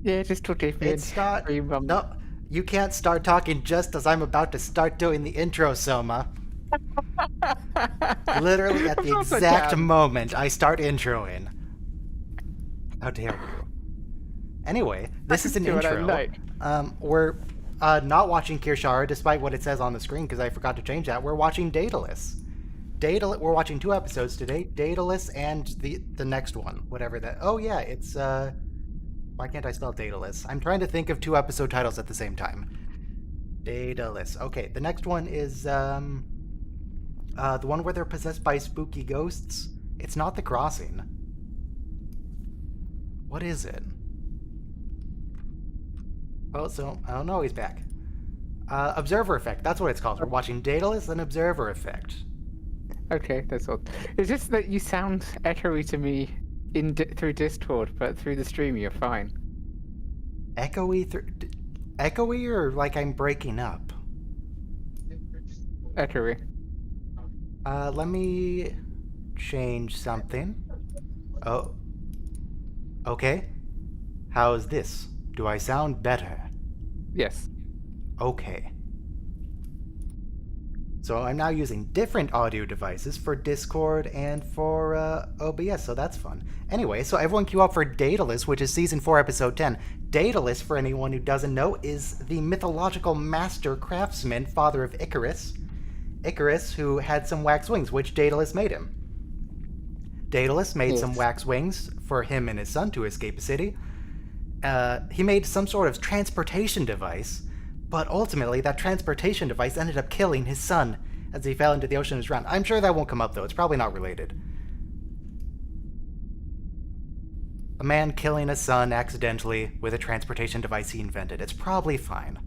Yeah, just talk to me in It's not. 3 months. No, you can't start talking just as I'm about to start doing the intro, Soma. Literally at Of the course I exact can. moment I start introing. How dare you? Anyway, I this is can an do what I intro. like. We're not watching Kirshara, despite what it says on the screen, because I forgot to change that. We're watching Daedalus. We're watching 2 episodes today. Daedalus and the next one, whatever that. Oh yeah, it's Why can't I spell Daedalus? I'm trying to think of 2 episode titles at the same time. Daedalus. Okay, the next one is the one where they're possessed by spooky ghosts. It's not The Crossing. What is it? Oh, so I don't know. He's back. Observer Effect. That's what it's called. We're watching Daedalus and Observer Effect. Okay, that's all. It's just that you sound echoey to me through Discord, but through the stream you're fine. Echoey, or like I'm breaking up? Echoey. Let me change something. Oh. Okay. How's this? Do I sound better? Yes. Okay. So I'm now using different audio devices for Discord and for OBS, so that's fun. Anyway, so everyone queue up for Daedalus, which is Season 4, Episode 10. Daedalus, for anyone who doesn't know, is the mythological master craftsman, father of Icarus. Icarus, who had some wax wings, which Daedalus made him. Daedalus made some wax wings for him and his son to escape a city. He made some sort of transportation device, but ultimately that transportation device ended up killing his son as he fell into the ocean and drowned. I'm sure that won't come up, though. It's probably not related. A man killing a son accidentally with a transportation device he invented. It's probably fine.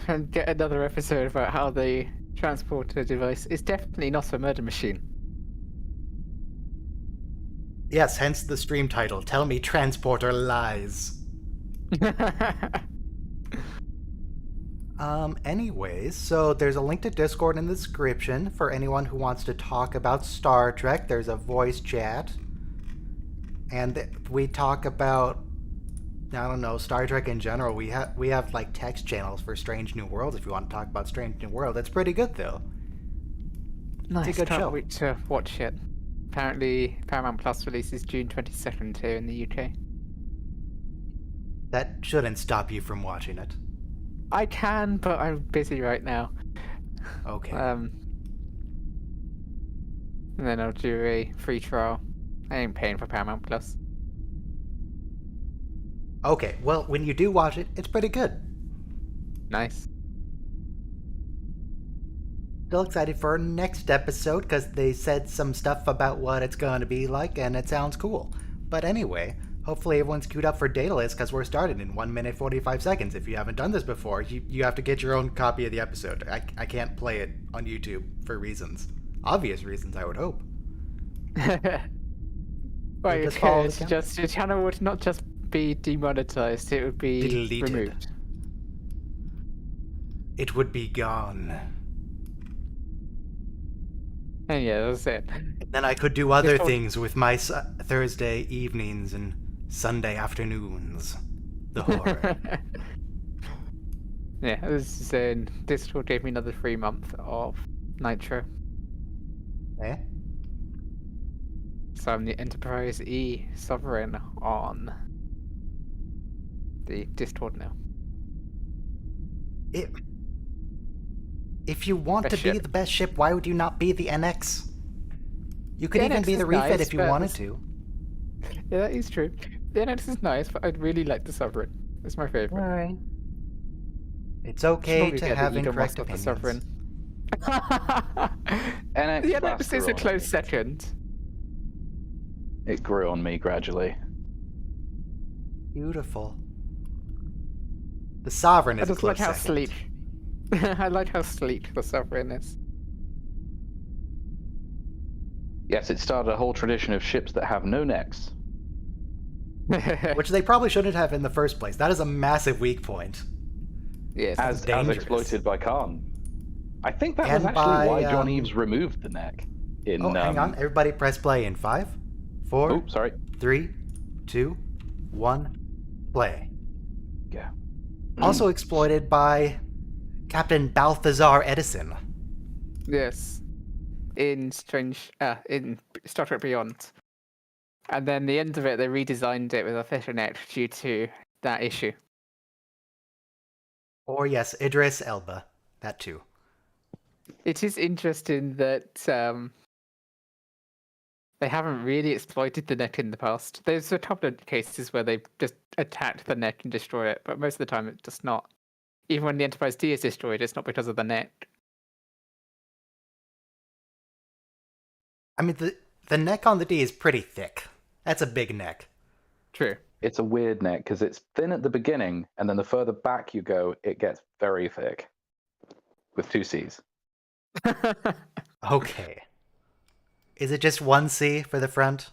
And get another episode about how the transporter device is definitely not a murder machine. Yes, hence the stream title. Tell me transporter lies. Anyways, so there's a link to Discord in the description for anyone who wants to talk about Star Trek. There's a voice chat. And we talk about, I don't know, Star Trek in general. We have like text channels for Strange New Worlds if you want to talk about Strange New World. It's pretty good though. Nice. It's a good show. Can't wait to watch it. Apparently, Paramount Plus releases June 22nd here in the UK. That shouldn't stop you from watching it. I can, but I'm busy right now. Okay. And then I'll do a free trial. I ain't paying for Paramount Plus. Okay, well, when you do watch it, it's pretty good. Nice. Still excited for our next episode because they said some stuff about what it's going to be like, and it sounds cool. But anyway, hopefully everyone's queued up for Daedalus because we're starting in 1 minute 45 seconds. If you haven't done this before, you have to get your own copy of the episode. I can't play it on YouTube for reasons. Obvious reasons, I would hope. Right, just follow okay, the it's just your channel would not just be demonetized, it would be Deleted. removed. It would be gone. And yeah, that's it. Then I could do other things with my Thursday evenings and Sunday afternoons. The horror. Yeah, this is in Discord gave me another 3 month of Nitro. Eh? So I'm the Enterprise E Sovereign on the Discord now. If you want Best to be ship. the best ship, why would you not be the NX? You could The even NX be the is refit nice, if you but wanted it's- to. Yeah, that is true. The NX is nice, but I'd really like the Sovereign. It's my favorite. Alright. It's okay to have incorrect The opinions. Sovereign. NX The NX Blaster is a on close me. second. It grew on me gradually. Beautiful. The Sovereign I is a just close like how second. sleek. I like how sleek the Sovereign is. Yes, it started a whole tradition of ships that have no necks. Which they probably shouldn't have in the first place. That is a massive weak point. Yes. As dangerous. exploited by Khan. I think that And was actually by, why John Eves removed the neck. In, Oh, hang on. Everybody press play in 5, 4, Oh, sorry. 3, 2, 1, play. Yeah. Also exploited by Captain Balthazar Edison. Yes. In Star Trek Beyond. And then the end of it, they redesigned it with a fishernet due to that issue. Or yes, Idris Elba. That too. It is interesting that they haven't really exploited the neck in the past. There's a couple of cases where they just attacked the neck and destroy it, but most of the time it's just not. Even when the Enterprise D is destroyed, it's not because of the neck. I mean, the neck on the D is pretty thick. That's a big neck. True. It's a weird neck because it's thin at the beginning, and then the further back you go, it gets very thick. With 2 C's. Okay. Is it just 1 C for the front?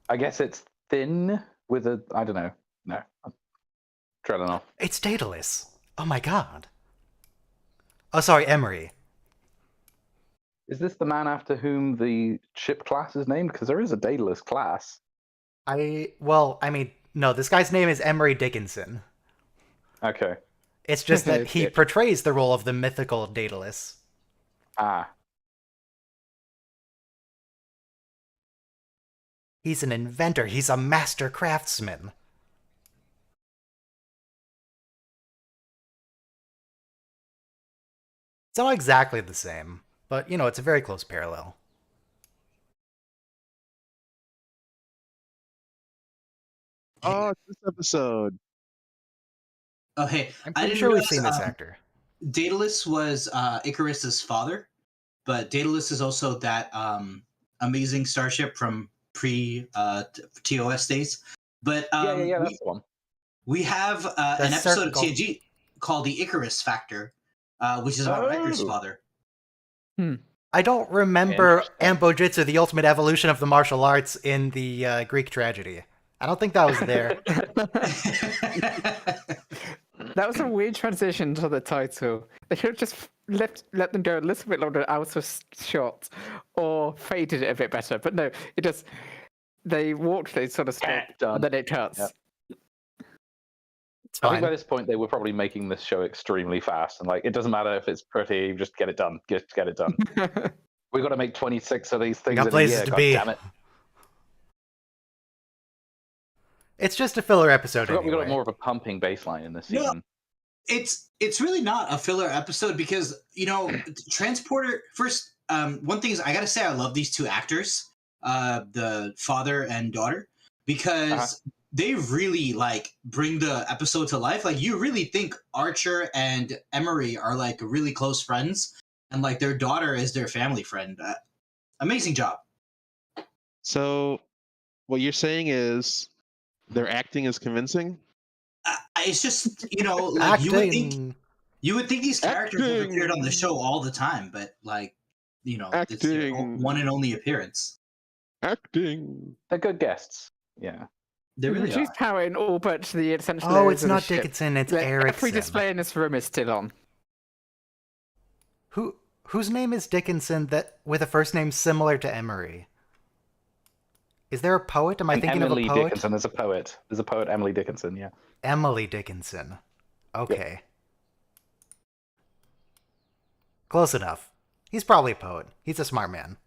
I guess it's thin with a... I don't know. No. I'm trailing off. It's Daedalus. Oh my god. Oh, sorry, Emery. Is this the man after whom the ship class is named? Because there is a Daedalus class. No, this guy's name is Emery Dickinson. Okay. It's just that he portrays the role of the mythical Daedalus. Ah. He's an inventor. He's a master craftsman. It's not exactly the same, but, it's a very close parallel. Oh, it's this episode. Oh, hey. I'm I pretty didn't sure we've realize, seen this actor. Daedalus was Icarus's father, but Daedalus is also that amazing starship from pre-TOS days. But Yeah, that's the one. we have an episode of TNG called The Icarus Factor, which is about Riker's father. I don't remember Ambojitsu, the ultimate evolution of the martial arts, in the Greek tragedy. I don't think that was there. That was a weird transition to the title. They should have just let them go a little bit longer out of shot, or faded it a bit better. But no, they walked, they sort of stopped, and then it cuts. Yep. It's I fine. think by this point they were probably making this show extremely fast, and it doesn't matter if it's pretty, just get it done. Just get it done. We got to make 26 of these things got in a places year. to God be. damn it! It's just a filler episode We anyway. got more of a pumping baseline in this season. It's really not a filler episode because Transporter. First, one thing is I gotta say I love these two actors, the father and daughter, because they really bring the episode to life. You really think Archer and Emery are really close friends, and their daughter is their family friend. Amazing job. So, what you're saying is their acting is convincing? It's just Acting. you would think these characters have Acting. appeared on the show all the time, but it's their Acting. one and only appearance. Acting. They're good guests. Yeah. They really are. Reduced power in all but the essential Oh, areas it's of the not ship. Dickinson, it's Every Erickson. display in this room is still on. Whose name is Dickinson that with a first name similar to Emery? Is there a poet? Am I thinking Emily of a poet? Dickinson. There's a poet. There's a poet, Emily Dickinson. Yeah. Emily Dickinson. Okay. Close enough. He's probably a poet. He's a smart man.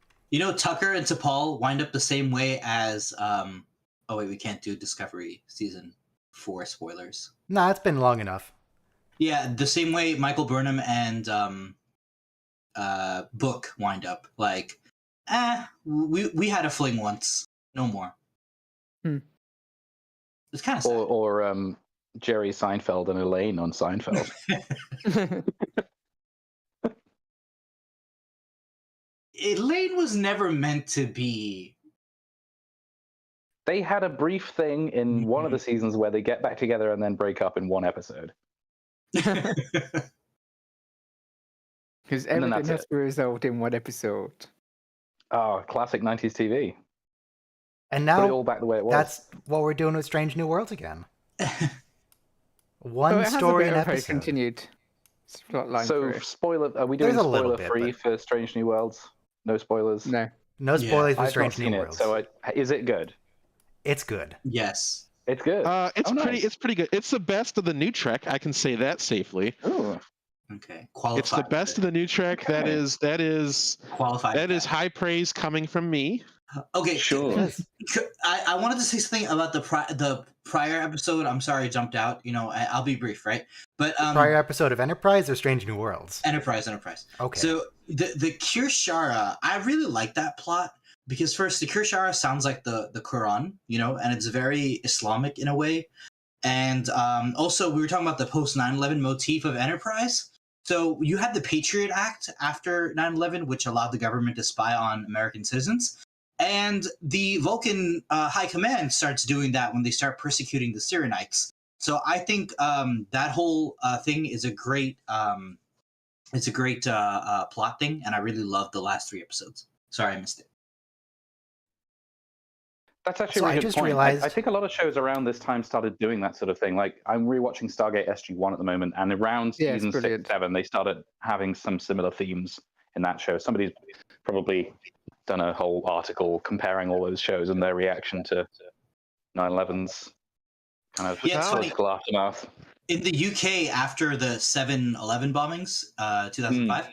Tucker and T'Pol wind up the same way as oh wait, we can't do Discovery season 4 spoilers. Nah, it's been long enough. Yeah, the same way Michael Burnham and Book wind up. We had a fling once. No more. It's kind of sad. Or Jerry Seinfeld and Elaine on Seinfeld. Elaine was never meant to be. They had a brief thing in one of the seasons where they get back together and then break up in one episode. Because And then everything that's has it. to be resolved in one episode. Oh, classic 90s TV. And Put it now all back the way it was. that's what we're doing with Strange New Worlds again. One Well, it has a story bit an of a episode. continued plotline So, through. spoiler. Are we doing There's a little spoiler free bit, for Strange New Worlds? No spoilers. No. No spoilers for I've not Strange seen New it. Worlds. So, is it good? It's good. Yes. It's good. It's Oh, pretty. nice. It's pretty good. It's the best of the new Trek. I can say that safely. Ooh. Okay, qualified. It's the best of the new Trek. Okay. That is Qualified. high praise coming from me. Okay, Sure. Yes. I wanted to say something about the prior episode. I'm sorry I jumped out. I'll be brief, right? But Prior episode of Enterprise or Strange New Worlds? Enterprise. Okay. So the Kirshara, I really like that plot because first the Kirshara sounds like the Quran, and it's very Islamic in a way. And also we were talking about the post 9/11 motif of Enterprise. So you had the Patriot Act after 9/11, which allowed the government to spy on American citizens. And the Vulcan High Command starts doing that when they start persecuting the Sirenites. So I think that whole thing is a great plot thing, and I really loved the last 3 episodes. Sorry I missed it. That's actually So a I really good just point. realized- I think a lot of shows around this time started doing that sort of thing. Like I'm rewatching Stargate SG-1 at the moment, and around Yeah, it's season 6, brilliant. 7, they started having some similar themes in that show. Somebody's probably done a whole article comparing all those shows and their reaction to 9/11's kind of Yeah, it's funny. political aftermath. In the UK, after the 7/11 bombings, 2005,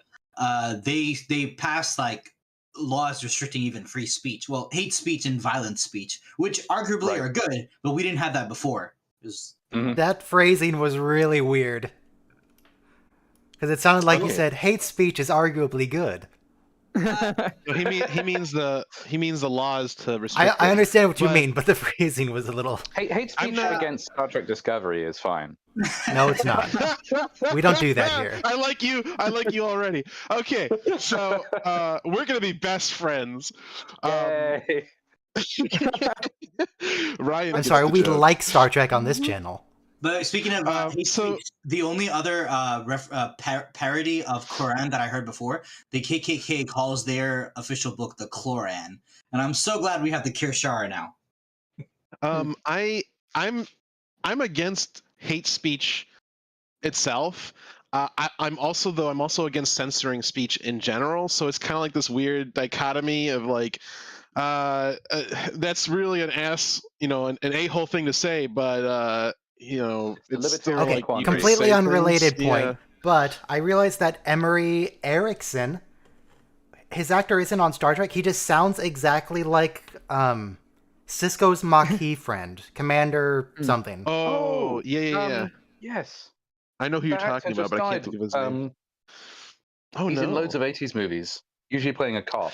they passed like laws restricting even free speech. Well, hate speech and violent speech, which arguably Right. are good, but we didn't have that before. It was That phrasing was really weird. Because it sounded like you Okay. said hate speech is arguably good. No, he means the laws to restrict. I understand what you but- mean, but the phrasing was a little... Hate I'm speech not- against Star Trek Discovery is fine. No, it's not. We don't do that here. I like you already. Okay, so we're gonna be best friends. Yay. Ryan. I'm gets sorry, the we joke. like Star Trek on this channel. But speaking of hate so- speech, the only other parody of Quran that I heard before, the KKK calls their official book the Cloran, and I'm so glad we have the Kirshara now. I'm against hate speech itself. I'm also against censoring speech in general. So it's kind of like this weird dichotomy of like, that's really an an a-hole thing to say, but it's still Libertarian Okay, like quandary. you can completely say unrelated things, point, yeah. but I realized that Emery Erickson, his actor isn't on Star Trek. He just sounds exactly like Cisco's Maquis friend, Commander something. Oh, yeah. Yes. I know who you're That actor talking about, just but I can't died. think of his name. Oh He's no. in loads of 80s movies, usually playing a cop.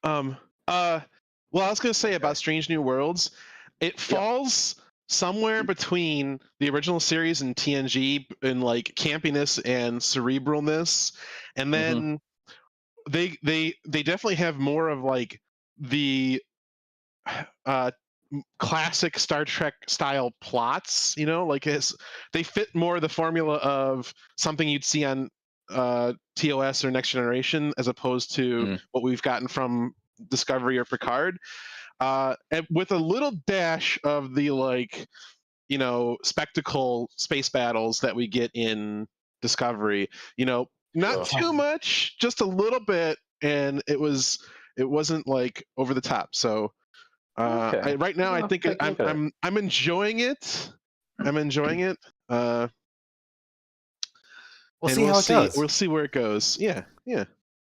Well, I was gonna say about Strange New Worlds, it falls somewhere between the original series and TNG in like campiness and cerebralness, and then they definitely have more of like the classic Star Trek style plots. Like they fit more the formula of something you'd see on TOS or Next Generation as opposed to what we've gotten from Discovery or Picard, and with a little dash of the spectacle space battles that we get in Discovery. Not Sure. too much, just a little bit, and it wasn't like over the top. So Okay. right now, I Well, think take a look at it. I'm enjoying it. I'm enjoying it. We'll And see how it goes. We'll see where it goes. Yeah.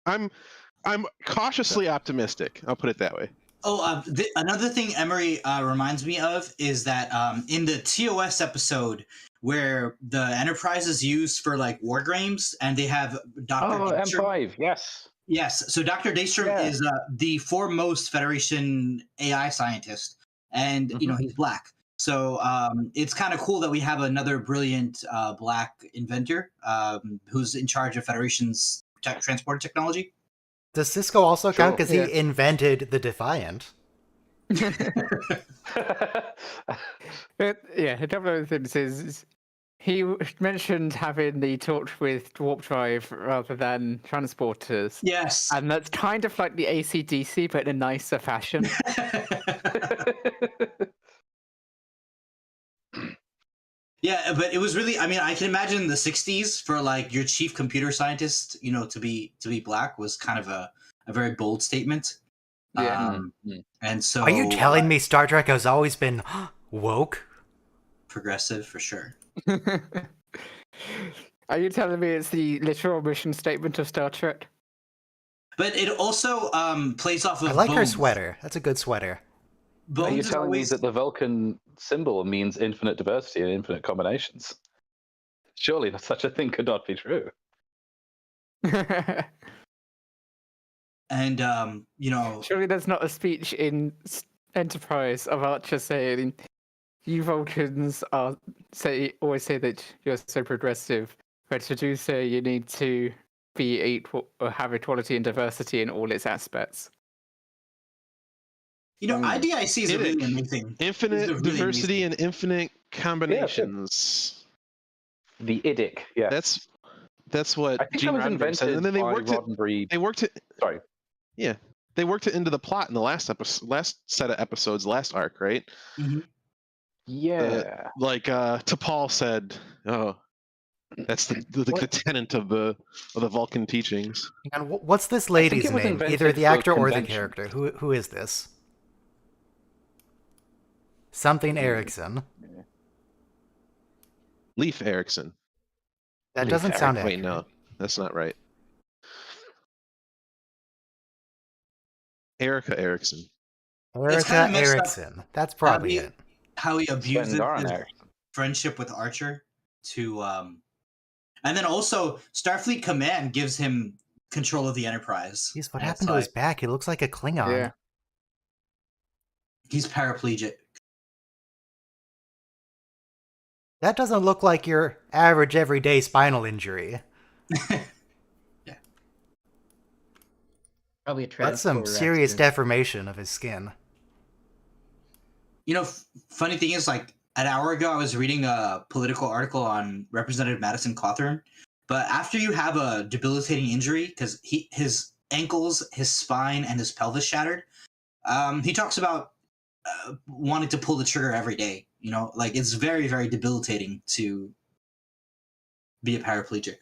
I'm cautiously optimistic. I'll put it that way. Oh, another thing Emery reminds me of is that in the TOS episode where the Enterprise is used for like war games, and they have Dr. Oh, Daystrom. M5, yes. Yes, so Dr. Daystrom Yeah. is the foremost Federation AI scientist, and he's black. So it's kind of cool that we have another brilliant black inventor who's in charge of Federation's transporter technology. Does Cisco also count because yeah. he invented the Defiant? Yeah, a couple of things is he mentioned having the torch with warp drive rather than transporters. Yes. And that's kind of like the AC/DC, but in a nicer fashion. Yeah, but it was really, I mean, I can imagine the 60s for like your chief computer scientist, to be black was kind of a very bold statement. Yeah. And so Are you telling me Star Trek has always been woke? progressive for sure. Are you telling me it's the literal mission statement of Star Trek? But it also plays off of I like her Bones. sweater. That's a good sweater. Are you Bones is telling me always that the Vulcan symbol means infinite diversity and infinite combinations? Surely such a thing could not be true. and Surely there's not a speech in Enterprise of Archer saying, "You Vulcans always say that you're so progressive, but to do so you need to be equal or have equality and diversity in all its aspects." IDIC is a really Idic. amazing. Infinite really diversity amazing. and infinite combinations. The IDIC, yeah. That's what I think Gene that was Roddenberry invented said, and then they by worked it. Roddenberry. They worked it. Sorry. Yeah, they worked it into the plot in the last set of episodes, last arc, right? Yeah. T'Pol said, "Oh, that's the tenet of the Vulcan teachings." And what's this I think lady's it was name? invented Either the for actor or the convention. character. Who is this? Something Erickson. Leif Erikson. That Leif doesn't sound Wait, accurate. no, that's not right. Erica Erickson. It's Erica kinda messed up Erickson. That's probably it. how he Sven abuses Goran his Eriksson. friendship with Archer to and then also Starfleet Command gives him control of the Enterprise. Jeez, what And happened to his back? He looks like a Klingon. Yeah. He's paraplegic. That doesn't look like your average everyday spinal injury. Probably a That's some transporter serious accident. deformation of his skin. Funny thing is, like an hour ago, I was reading a political article on Representative Madison Cawthorn. But after you have a debilitating injury, because his ankles, his spine, and his pelvis shattered, he talks about wanting to pull the trigger every day. Like it's very, very debilitating to be a paraplegic.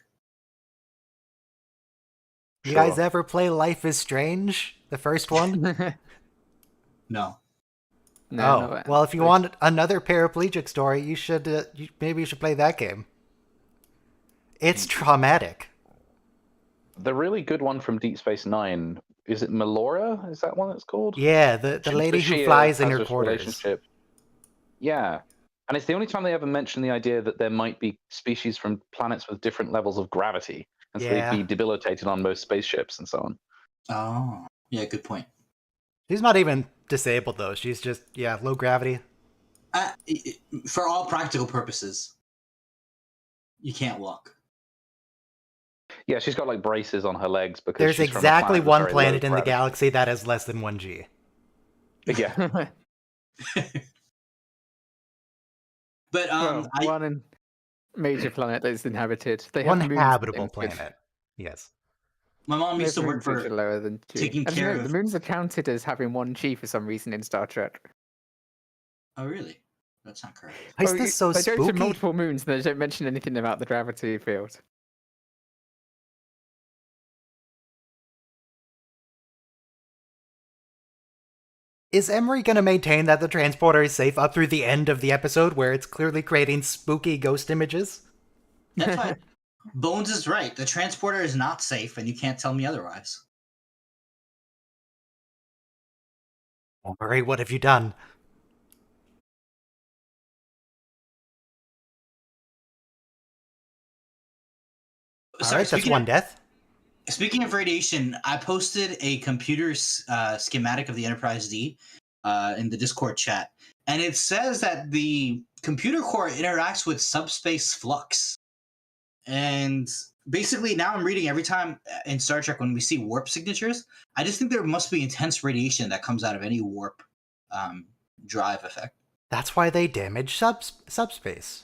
You guys ever play Life is Strange? The first one? No. Oh, well, if you want another paraplegic story, you should maybe you should play that game. It's traumatic. The really good one from Deep Space Nine, is it Melora? Is that one it's called? Yeah, the lady who flies in her quarters. Relationship. Yeah. And it's the only time they ever mention the idea that there might be species from planets with different levels of gravity. And so they'd be debilitated on most spaceships and so on. Oh, yeah, good point. She's not even disabled, though. She's just, low gravity. For all practical purposes, you can't walk. Yeah, she's got like braces on her legs because There's she's from a exactly planet with one very planet low in the gravity. galaxy that has less than 1G. Yeah. But one major planet that is inhabited. They One have moons habitable inhabited. planet. Yes. my mom used to work Moons which are for lower than G. taking I don't care know, of. the moons are counted as having 1G for some reason in Star Trek. Oh, really? That's not correct. Why is this so they go to spooky? multiple moons and they don't mention anything about the gravity field. Is Emery going to maintain that the transporter is safe up through the end of the episode where it's clearly creating spooky ghost images? That's why Bones is right. The transporter is not safe, and you can't tell me otherwise. Emery, what have you done? Alright, that's one death. Speaking of radiation, I posted a computer schematic of the Enterprise D in the Discord chat, and it says that the computer core interacts with subspace flux. And basically, now I'm reading every time in Star Trek when we see warp signatures, I just think there must be intense radiation that comes out of any warp drive effect. That's why they damage subspace.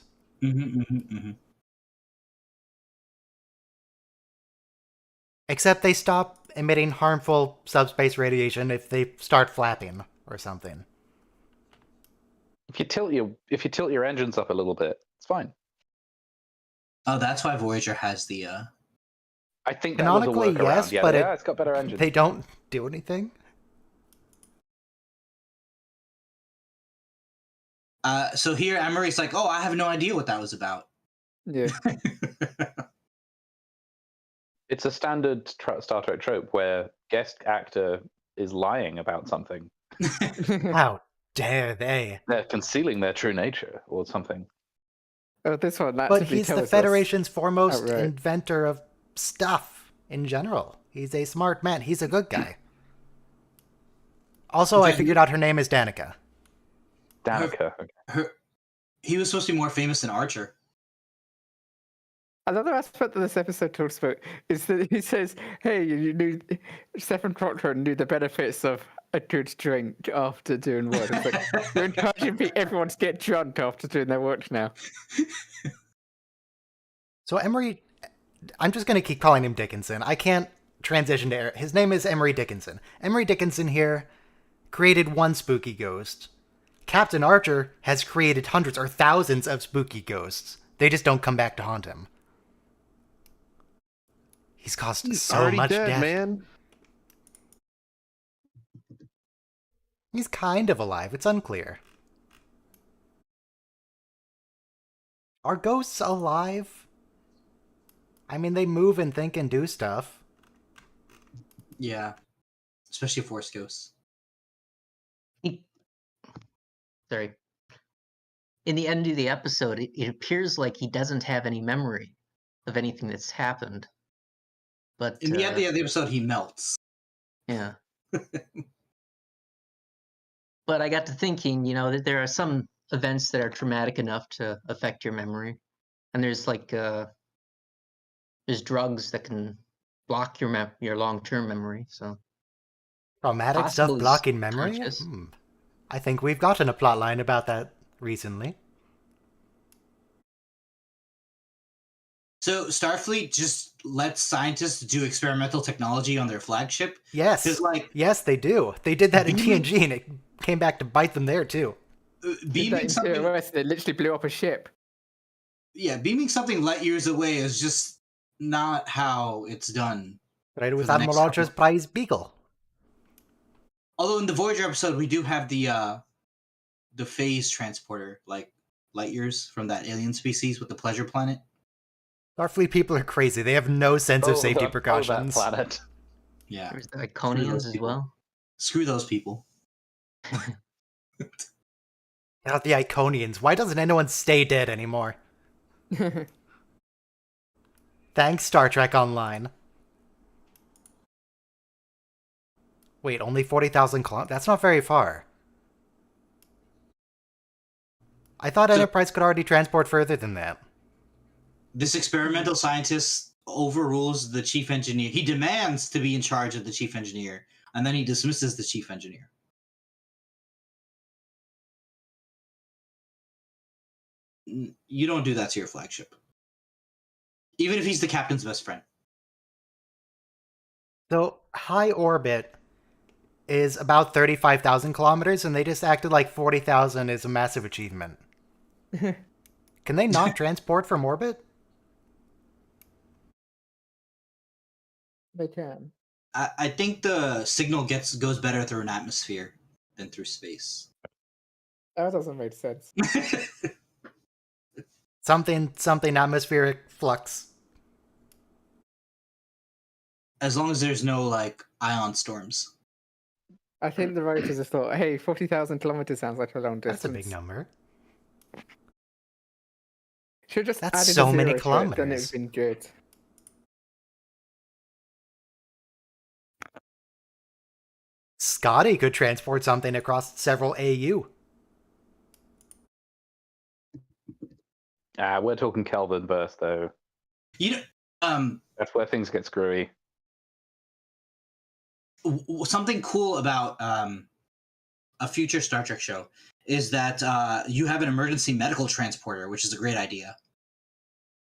Except they stop emitting harmful subspace radiation if they start flapping or something. If you tilt your engines up a little bit, it's fine. Oh, that's why Voyager has the. I think that was a Canonically, workaround. yes, Yeah, but it's got better engines. they don't do anything. So here, Emery's like, "Oh, I have no idea what that was about." Yeah. It's a standard Star Trek trope where guest actor is lying about something. How dare they? They're concealing their true nature or something. Oh, this one But actively he's the tells us Federation's foremost outright. inventor of stuff in general. He's a smart man. He's a good guy. Also, I figured out her name is Danica. Danica. Okay. He was supposed to be more famous than Archer. Another aspect that this episode talks about is that he says, "Hey, you knew Stephen Proctor knew the benefits of a good drink after doing work. It's like, you're encouraging everyone to get drunk after doing their work now." So Emery, I'm just going to keep calling him Dickinson. I can't transition to his name is Emery Dickinson. Emery Dickinson here created one spooky ghost. Captain Archer has created hundreds or thousands of spooky ghosts. They just don't come back to haunt him. He's caused so already much dead, death. man. He's kind of alive. It's unclear. Are ghosts alive? I mean, they move and think and do stuff. Yeah, especially Force Ghosts. Sorry. In the end of the episode, it appears like he doesn't have any memory of anything that's happened. But In the end of the episode, he melts. yeah. But I got to thinking, that there are some events that are traumatic enough to affect your memory, and there's there's drugs that can block your long-term memory. So Traumatic Possible stuff is blocking memory? conscious. I think we've gotten a plotline about that recently. So Starfleet just lets scientists do experimental technology on their flagship. Yes. 'Cause, like, Yes, they do. They did that in Beaming- TNG, and it came back to bite them there, too. beaming something. They literally blew up a ship. Yeah, beaming something light years away is just not how it's done. Right, with For the next Admiral Archer's prize Beagle. Although in the Voyager episode, we do have the phase transporter, like light years from that alien species with the pleasure planet. Starfleet people are crazy. They have no sense of safety precautions. That planet. Yeah, there's the Iconians as people. well. Screw those people. Not the Iconians. Why doesn't anyone stay dead anymore? Thanks, Star Trek Online. Wait, only 40,000 kilometers? That's not very far. I thought Enterprise could already transport further than that. This experimental scientist overrules the chief engineer. He demands to be in charge of the chief engineer, and then he dismisses the chief engineer. You don't do that to your flagship. Even if he's the captain's best friend. So, high orbit is about 35,000 kilometers, and they just acted like 40,000 is a massive achievement. Can they not transport from orbit? They can. I think the signal goes better through an atmosphere than through space. That doesn't make sense. Something atmospheric flux. As long as there's no ion storms. I think the writers have thought, hey, 40,000 kilometers sounds like a long distance. That's a big number. Should just That's added so a many zero to it, then kilometers. it'd been good. Scotty could transport something across several AU. We're talking Kelvin burst, though. That's where things get screwy. Something cool about a future Star Trek show is that you have an emergency medical transporter, which is a great idea.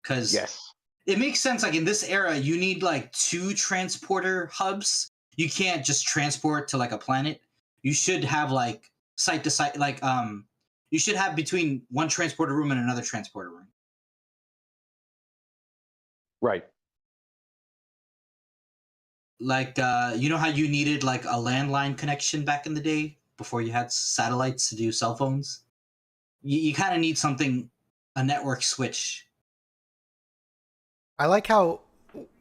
Because Yes. it makes sense. Like in this era, you need 2 transporter hubs. You can't just transport to a planet. You should have site to site. You should have between one transporter room and another transporter room. Right. You know how you needed a landline connection back in the day before you had satellites to do cell phones? you kind of need something, a network switch. I like how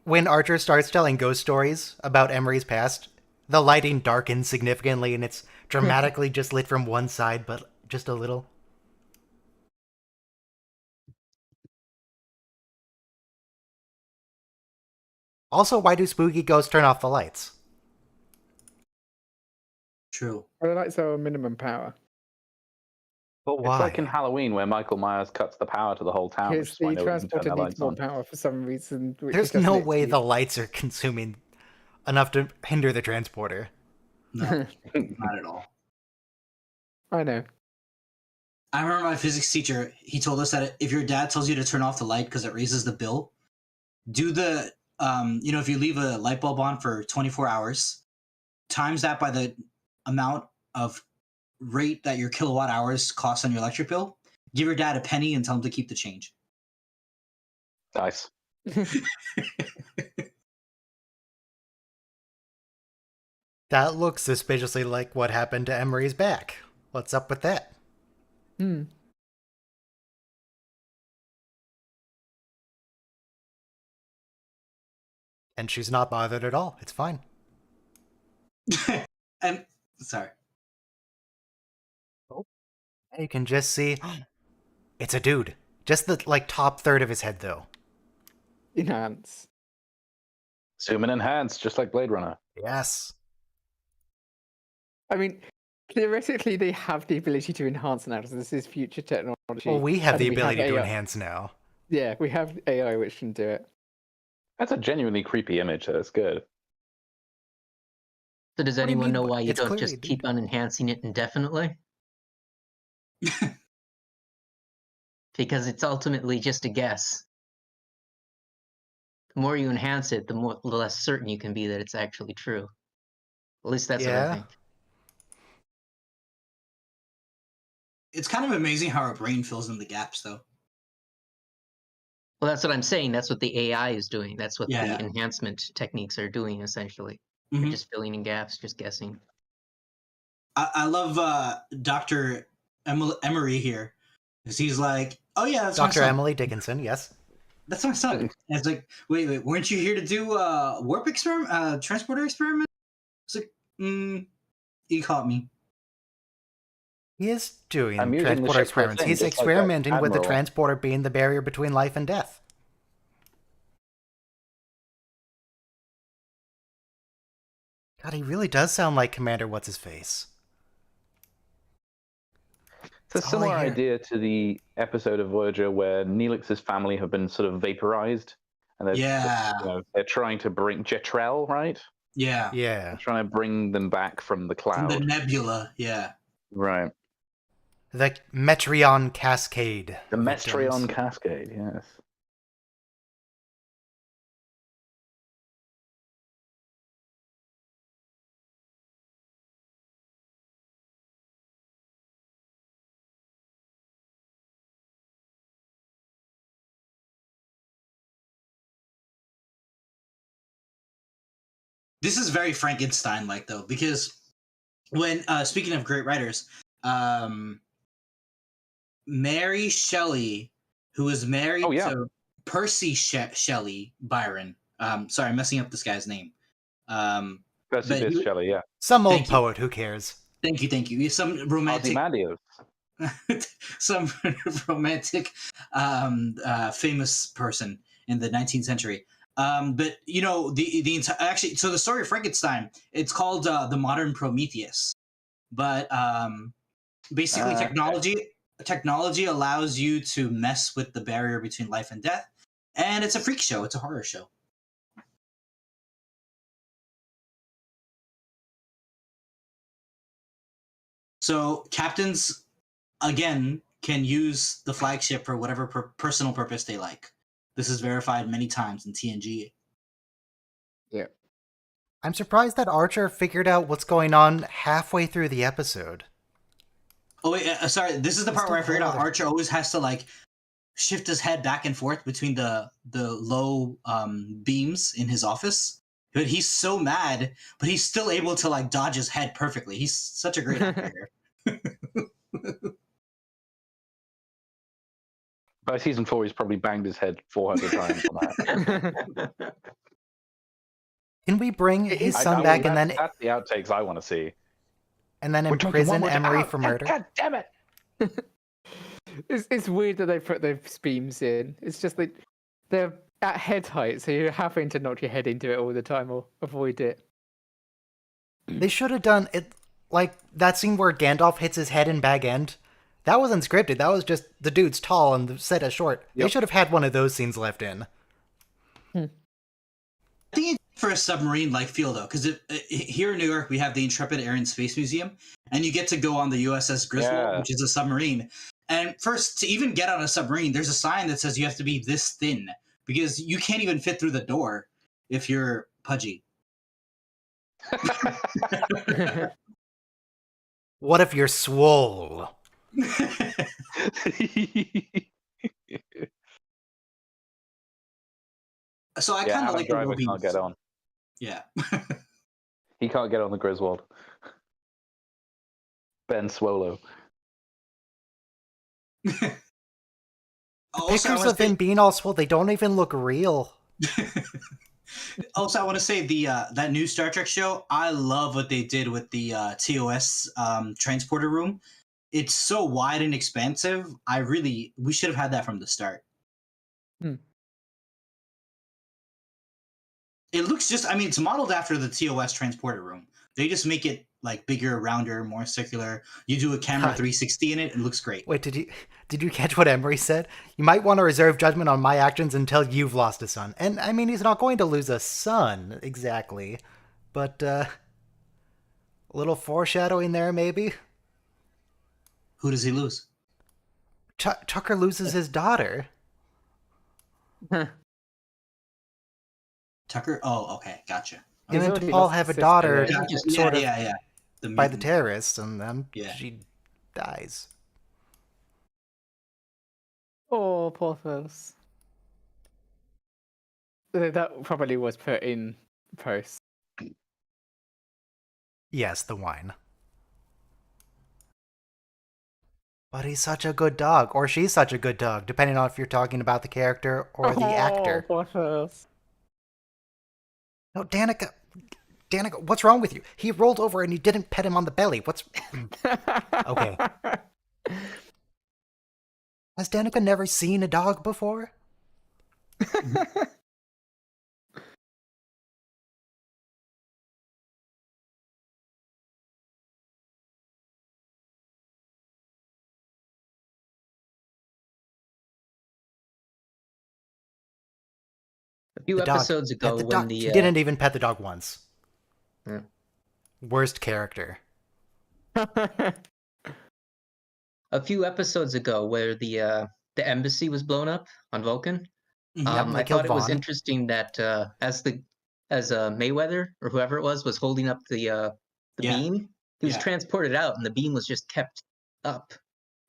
when Archer starts telling ghost stories about Emery's past, the lighting darkens significantly and it's dramatically just lit from one side, but just a little. Also, why do spooky ghosts turn off the lights? True. Well, the lights are a minimum power. But It's why? like in Halloween where Michael Myers cuts the power to the whole town, which Because is why the nobody can turn transporter their needs lights more on. power for some reason. Which There's it doesn't no need to way use. the lights are consuming enough to hinder the transporter. No, not at all. I know. I remember my physics teacher. He told us that if your dad tells you to turn off the light because it raises the bill, do the if you leave a light bulb on for 24 hours, times that by the amount of rate that your kilowatt hours cost on your electric bill. Give your dad a penny and tell him to keep the change. Nice. That looks suspiciously like what happened to Emery's back. What's up with that? Hmm. And she's not bothered at all. It's fine. And sorry. You can just see it's a dude. Just the top third of his head though. Enhance. Zoom and enhance, just like Blade Runner. Yes. I mean, theoretically, they have the ability to enhance now. So this is future technology. Well, we have and the ability to AI. enhance now. Yeah, we have AI which can do it. That's a genuinely creepy image, so it's good. So does What do you anyone mean? know why you It's don't clearly a just dude. keep on enhancing it indefinitely? Because it's ultimately just a guess. The more you enhance it, the less certain you can be that it's actually true. At least that's what I Yeah. think. It's kind of amazing how our brain fills in the gaps, though. Well, that's what I'm saying. That's what the AI is doing. That's what Yeah. the enhancement techniques are doing, essentially. Mhm. They're just filling in gaps, just guessing. I love Dr. Emery here. Because he's like, oh, yeah, that's my Dr. son. Emily Dickinson, yes. That's my son. And it's like, wait, weren't you here to do warp experiment, transporter experiment? It's like, he caught me. He is doing I'm using the transporter ship for a experiments. thing, He's just like that experimenting with the Admiral. transporter being the barrier between life and death. God, he really does sound like Commander What's-His-Face. It's a That's all I similar hear. idea to the episode of Voyager where Neelix's family have been sort of vaporized, and they're Yeah. they're trying to bring Jetrel, right? Yeah. Yeah. They're trying to bring them back from the From cloud. the nebula. Yeah. Right. The Metreon Cascade. The victims. Mestrion Cascade, yes. This is very Frankenstein-like, though, because when speaking of great writers, Mary Shelley, who was married to Percy Shelley Byron. Sorry, I'm messing up this guy's name. Percy But Bysshe he- Shelley, yeah. Some old Thank you. poet, who cares? Thank you. He's some romantic, Ozymandias. some romantic, famous person in the 19th century. But the entire actually, so the story of Frankenstein, it's called the modern Prometheus. But basically, technology allows you to mess with the barrier between life and death, and it's a freak show. It's a horror show. So captains, again, can use the flagship for whatever personal purpose they like. This is verified many times in TNG. Yeah. I'm surprised that Archer figured out what's going on halfway through the episode. Oh wait, sorry. This is the part where I figured out Archer always has to like shift his head back and forth between the low beams in his office. But he's so mad, but he's still able to like dodge his head perfectly. He's such a great actor here. By season 4, he's probably banged his head 400 times on that. Can we bring his son back and then that's the outtakes I want to see. imprison Emery for murder? God damn it! It's weird that they put those beams in. It's just like they're at head height, so you're having to knock your head into it all the time or avoid it. They should have done it like that scene where Gandalf hits his head in Bag End. That wasn't scripted. That was just the dude's tall and the set is short. They should have had one of those scenes left in. I think for a submarine-like feel, though, because here in New York, we have the Intrepid Air and Space Museum, and you get to go on the USS Griswold, which is a submarine. And first, to even get on a submarine, there's a sign that says you have to be this thin, because you can't even fit through the door if you're pudgy. What if you're swole? So I kind of like the driver can't get on. Yeah. He can't get on the Griswold. Ben Swallow. Pictures of him being all swole, they don't even look real. Also, I want to say the that new Star Trek show, I love what they did with the TOS transporter room. It's so wide and expansive. We should have had that from the start. It looks it's modeled after the TOS transporter room. They just make it like bigger, rounder, more circular. You do a camera 360 in it, it looks great. Wait, did you catch what Emery said? You might want to reserve judgment on my actions until you've lost a son. And I mean, he's not going to lose a son, exactly. But, a little foreshadowing there, maybe? Who does he lose? Tucker loses his daughter. Tucker? Oh, okay, gotcha. Him and T'Pol have a daughter, sort of, yeah. by the terrorists, and then she dies. Oh, Porthos. That probably was put in post. Yes, the wine. But he's such a good dog, or she's such a good dog, depending on if you're talking about the character or the actor. Porthos. No, Danica, what's wrong with you? He rolled over and you didn't pet him on the belly. What's... Okay. Has Danica never seen a dog before? A few episodes ago, when the He didn't even pet the dog once. Yeah. Worst character. A few episodes ago, where the embassy was blown up on Vulcan, I thought it was interesting that as Mayweather or whoever it was holding up the beam, he was transported out, and the beam was just kept up.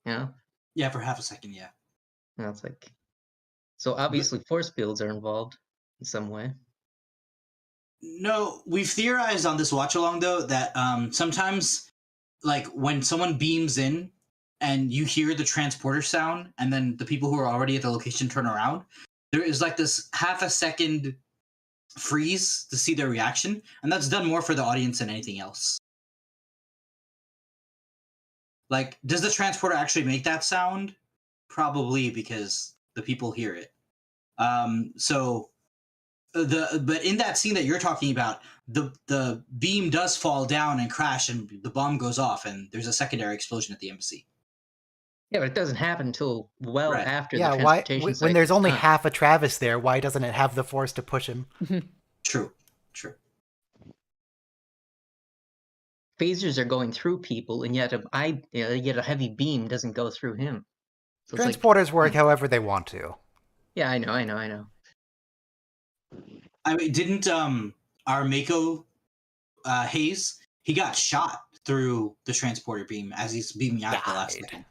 Yeah, for half a second. Yeah. It's like, so obviously force fields are involved in some way. No, we've theorized on this watch along though that sometimes, like when someone beams in and you hear the transporter sound, and then the people who are already at the location turn around, there is like this half a second freeze to see their reaction, and that's done more for the audience than anything else. Like, does the transporter actually make that sound? Probably, because the people hear it. But in that scene that you're talking about, the beam does fall down and crash, and the bomb goes off, and there's a secondary explosion at the embassy. Yeah, but it doesn't happen until after the why? transportation When there's only half a Travis there, why doesn't it have the force to push him? True. Phasers are going through people, and yet a heavy beam doesn't go through him. So Transporters work however they want to. Yeah, I know. I mean, didn't our Mako Hayes? He got shot through the transporter beam as he's beaming out at the last second.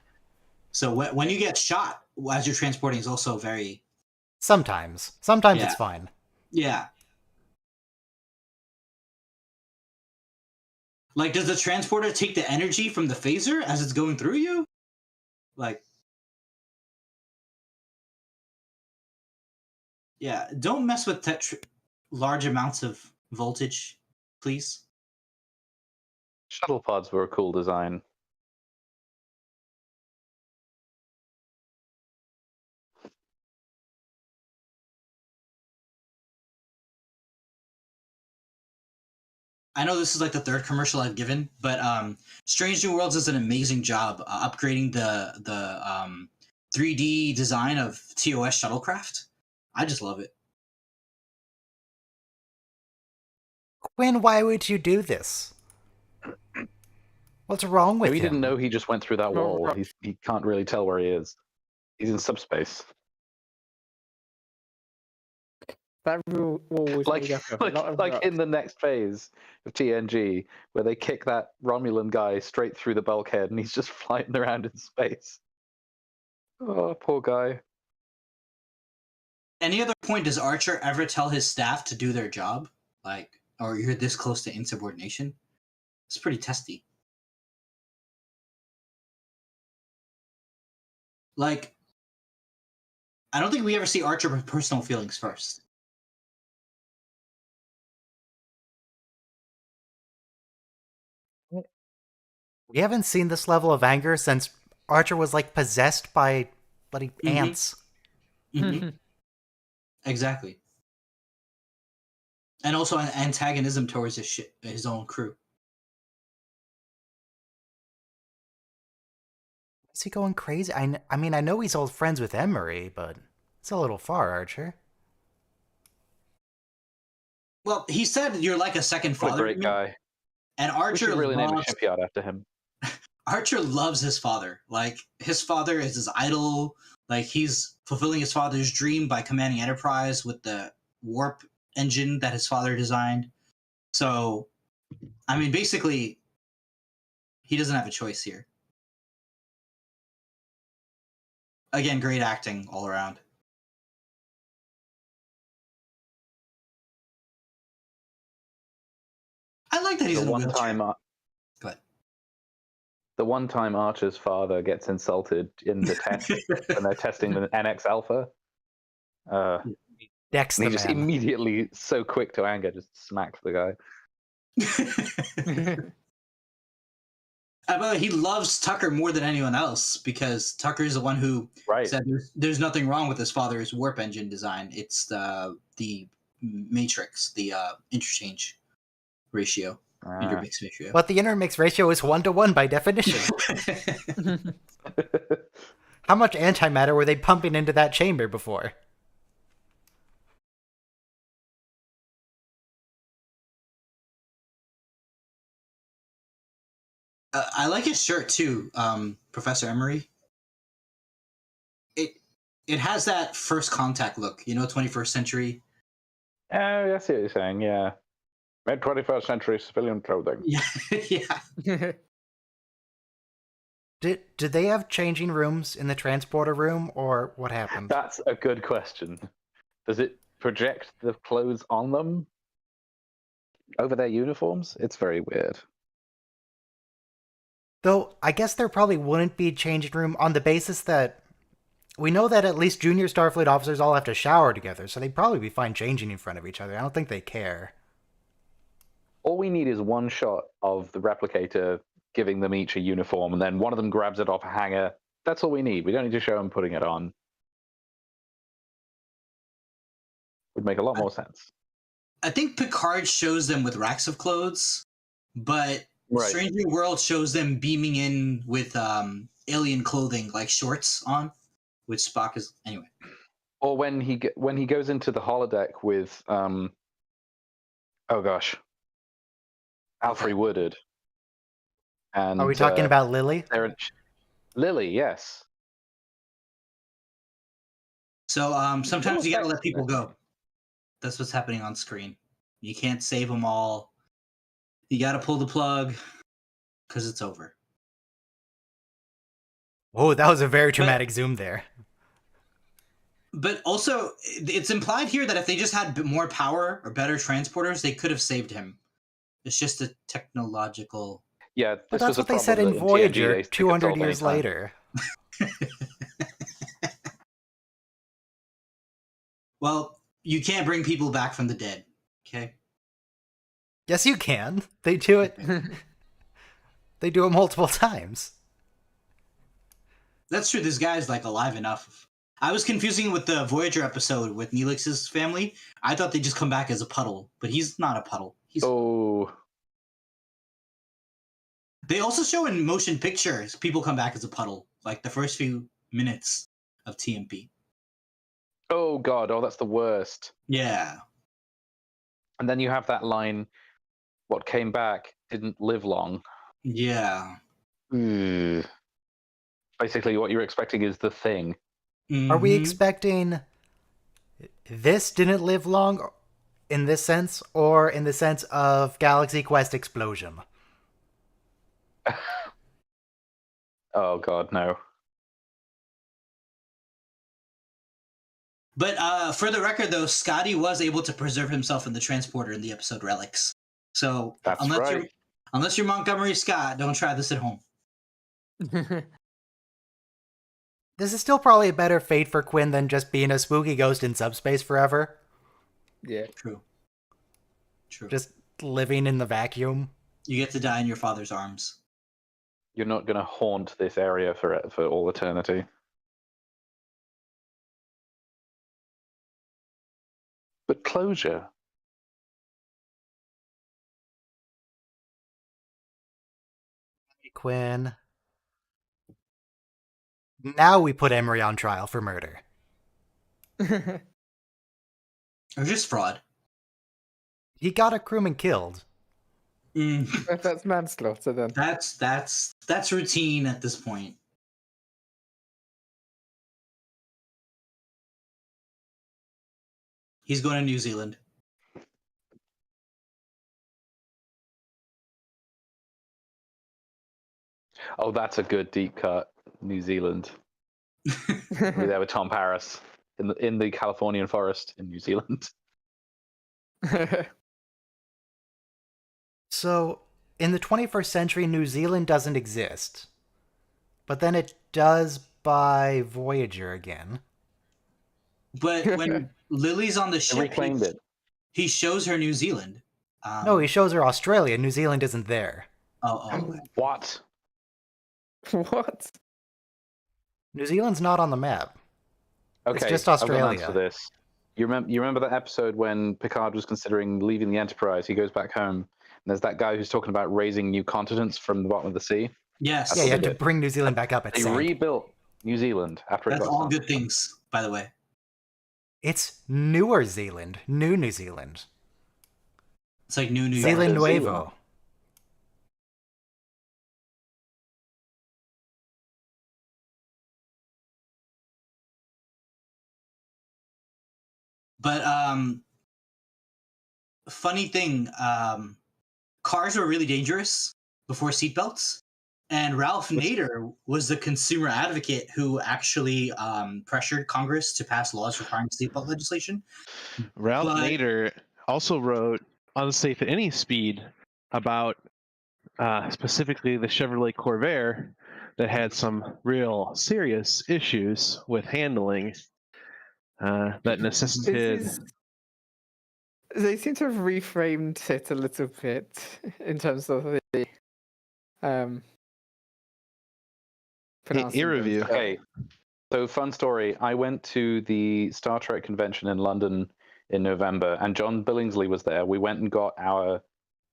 So when you get shot as you're transporting is also very... Sometimes it's fine. Yeah. Like, does the transporter take the energy from the phaser as it's going through you? Like... Yeah, don't mess with large amounts of voltage, please. Shuttle pods were a cool design. I know this is like the third commercial I've given, but Strange New Worlds does an amazing job upgrading the 3D design of TOS shuttlecraft. I just love it. Quinn, why would you do this? What's wrong with Maybe he him? didn't know he just went through that No, wall. no. He can't really tell where he is. He's in subspace. That rule was Like, made up of a lot of like rocks. in the next phase of TNG, where they kick that Romulan guy straight through the bulkhead and he's just flying around in space. Oh, poor guy. Any other point, does Archer ever tell his staff to do their job? Like, or you're this close to insubordination? It's pretty testy. Like, I don't think we ever see Archer with personal feelings first. We haven't seen this level of anger since Archer was like possessed by bloody ants. Mhm. Exactly. And also an antagonism towards his own crew. Is he going crazy? I mean, I know he's old friends with Emery, but it's a little far, Archer. Well, he said you're like a second What a father. great guy. And We Archer should really name a loves, shipyard after him. Archer loves his father. Like, his father is his idol. Like, he's fulfilling his father's dream by commanding Enterprise with the warp engine that his father designed. So, I mean, basically, he doesn't have a choice here. Again, great acting all around. I like that he's The in a one wheelchair. time, Go ahead. the one time Archer's father gets insulted in the test when they're testing the NX Alpha. Dex And the he just man. immediately, so quick to anger, just smacks the guy. But he loves Tucker more than anyone else because Tucker is the one who Right. said there's nothing wrong with his father's warp engine design. It's the matrix, the interchange ratio, intermix ratio. But the intermix ratio is 1-to-1 by definition. How much antimatter were they pumping into that chamber before? I like his shirt too, Professor Emery. It has that first contact look, 21st century. Oh, I see what you're saying, yeah. Mid-21st century civilian clothing. Yeah, yeah. Did they have changing rooms in the transporter room, or what happened? That's a good question. Does it project the clothes on them over their uniforms? It's very weird. Though, I guess there probably wouldn't be a changing room on the basis that we know that at least junior Starfleet officers all have to shower together, so they'd probably be fine changing in front of each other. I don't think they care. All we need is one shot of the replicator giving them each a uniform, and then one of them grabs it off a hanger. That's all we need. We don't need to show them putting it on. Would make a lot more sense. I think Picard shows them with racks of clothes, but Right. Strange New World shows them beaming in with alien clothing, like shorts on, which Spock is anyway. Or when he goes into the holodeck with oh gosh, Alfre Woodard. And Are we talking about Lily? Lily, yes. So sometimes you gotta let people go. That's what's happening on screen. You can't save them all. You gotta pull the plug because it's over. Oh, that was a very dramatic zoom there. But also, it's implied here that if they just had more power or better transporters, they could have saved him. It's just a technological. Yeah, But this that's was a what they said problem in that TNG, Voyager they could 200 solve years anytime. later. Well, You can't bring people back from the dead. Okay. Yes, you can. They do it. They do it multiple times. That's true. This guy's like alive enough. I was confusing with the Voyager episode with Neelix's family. I thought they'd just come back as a puddle, but he's not a puddle. He's. Oh. They also show in motion pictures people come back as a puddle, like the first few minutes of TMP. Oh God! Oh, that's the worst. Yeah. And then you have that line, "What came back didn't live long." Yeah. Ugh. Basically, what you're expecting is the thing. Are we Mhm. expecting this didn't live long in this sense, or in the sense of Galaxy Quest explosion? Oh God, no. But for the record, though, Scotty was able to preserve himself in the transporter in the episode Relics. So That's right. unless you're Montgomery Scott, don't try this at home. This is still probably a better fate for Quinn than just being a spooky ghost in subspace forever. Yeah. True. Just living in the vacuum. You get to die in your father's arms. You're not going to haunt this area for all eternity. But closure. Quinn. Now we put Emery on trial for murder. Or just fraud. He got a crewman killed. Mm, That's manslaughter then. that's routine at this point. He's going to New Zealand. Oh, that's a good deep cut. New Zealand. We're there with Tom Paris in the Californian forest in New Zealand. So, in the 21st century, New Zealand doesn't exist. But then it does by Voyager again. But when Lily's on the They ship, reclaimed it. he shows her New Zealand. No, he shows her Australia. New Zealand isn't there. Oh. What? What? New Zealand's not on the map. Okay, It's just I've got an Australia. answer for this. You remember that episode when Picard was considering leaving the Enterprise? He goes back home, and there's that guy who's talking about raising new continents from the bottom of the sea. Yes. Yeah, you had to did. bring New Zealand back up. It They sank. rebuilt New Zealand after it That's got all sunk. good things, by the way. It's Newer Zealand. New Zealand. It's like New York. Zealand Zealand. Nuevo. But funny thing, cars were really dangerous before seatbelts, and Ralph Nader was the consumer advocate who actually pressured Congress to pass laws requiring seatbelt legislation. Ralph But- Nader also wrote "Unsafe at Any Speed" about specifically the Chevrolet Corvair that had some real serious issues with handling that necessitated. They seem to have reframed it a little bit in terms of the pronouncing Ear review. things. Okay, so fun story. I went to the Star Trek convention in London in November, and John Billingsley was there. We went and got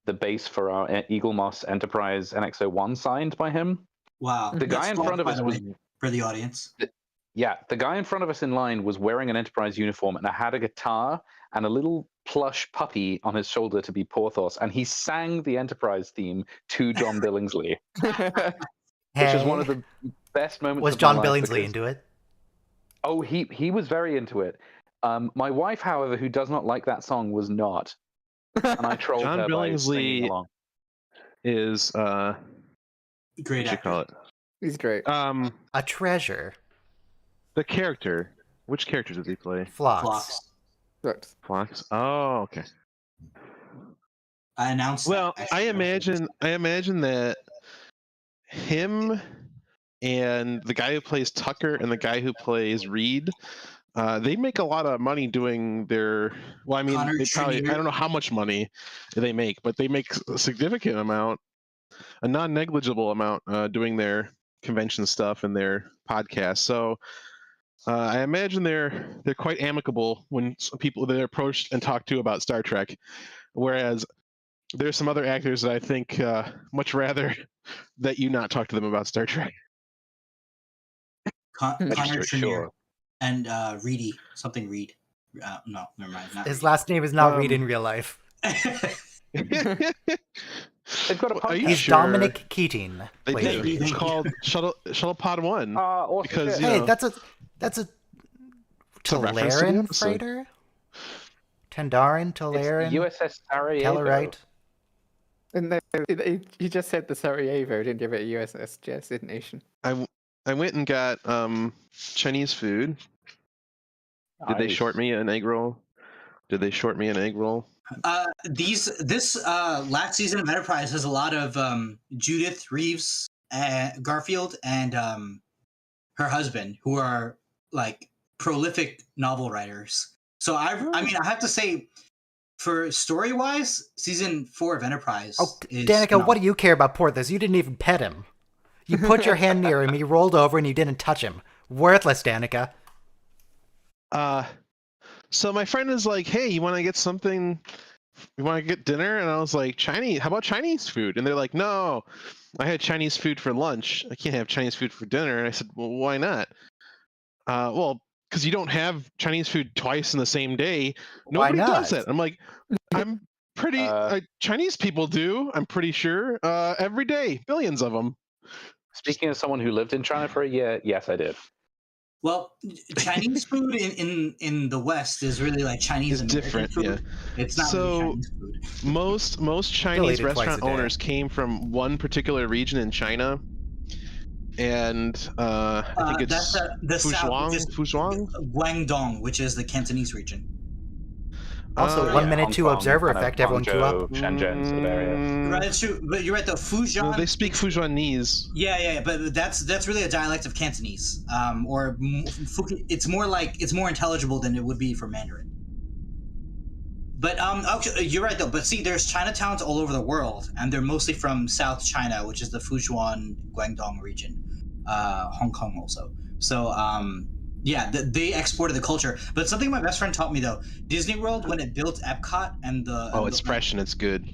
the base for our Eagle Moss Enterprise NX-01 signed by him. Wow. The guy in That's front of by us the was way, for the audience. Yeah, the guy in front of us in line was wearing an Enterprise uniform and had a guitar and a little plush puppy on his shoulder to be Porthos, and he sang the Enterprise theme to John Billingsley, which is one of the best moments. Was of John my life Billingsley because- into it? Oh, he was very into it. My wife, however, who does not like that song, was not, and I trolled John her by singing Billingsley along. Is Great what you actor. call it? He's great. A treasure. The character. Which character does he play? Phlox. Phlox. Right. Phlox. Oh, okay. I announced. Well, that, I actually. imagine that him and the guy who plays Tucker and the guy who plays Reed They make a lot of money doing their. Well, I mean, Connor they probably. I Trinneer. don't know how much money they make, but they make a significant amount, a non-negligible amount, doing their convention stuff and their podcast. So I imagine they're quite amicable when people they're approached and talked to about Star Trek, whereas there's some other actors that I think much rather that you not talk to them about Star Trek. Connor Trinneer Sure. and Reedy, something Reed. No, never mind. Not His Reed. last name is not Reed in real life. They've got a Are you podcast. He's sure? Dominic Keating. They Wait, do. It's called Shuttlepod 1. Awesome Because, shit. you Hey, know, that's a it's a reference to the Talaran episode. freighter? Tendarin, It's Talaran, USS Sarajevo. Tellarite. And you just said the Sarajevo, didn't you? But USS Destination. I went and got Chinese food. Did they Nice. short me an egg roll? This last season of Enterprise has a lot of Judith Reeves Garfield and her husband, who are like prolific novel writers. So I mean, I have to say, for story wise, season 4 of Enterprise. Oh, is Danica, phenomenal. what do you care about Porthos? You didn't even pet him. You put your hand near him, he rolled over, and you didn't touch him. Worthless, Danica. So my friend is like, "Hey, you want to get something? You want to get dinner?" And I was like, "Chinese? How about Chinese food?" And they're like, "No, I had Chinese food for lunch. I can't have Chinese food for dinner." And I said, "Well, why not?" Well, because you don't have Chinese food twice in the same day. Why Nobody does not? it. I'm like, I'm pretty. Chinese people do. I'm pretty sure every day, billions of them. Speaking as someone who lived in China for a year, yes, I did. Well, Chinese food in the West is really like Chinese It's American different, food. yeah. It's not So- really Chinese food. Most Still Chinese eat it twice restaurant a day. owners came from one particular region in China, and I think That's it's the south, which is Fuzhuang. Guangdong, which is the Cantonese region. Also, Oh, 1 Yeah, minute Hong 2 Kong, observer kind of effect. Everyone queue up. Guangzhou, Shenzhen sort of area. Right, it's true. But you're right though. Fujian. No, they speak Fuzhuanese. Yeah, but that's really a dialect of Cantonese. It's more intelligible than it would be for Mandarin. But okay, you're right though. But see, there's Chinatowns all over the world, and they're mostly from South China, which is the Fujian, Guangdong region, Hong Kong also. So yeah, they exported the culture. But something my best friend taught me though, Disney World when it built Epcot and It's fresh and it's good.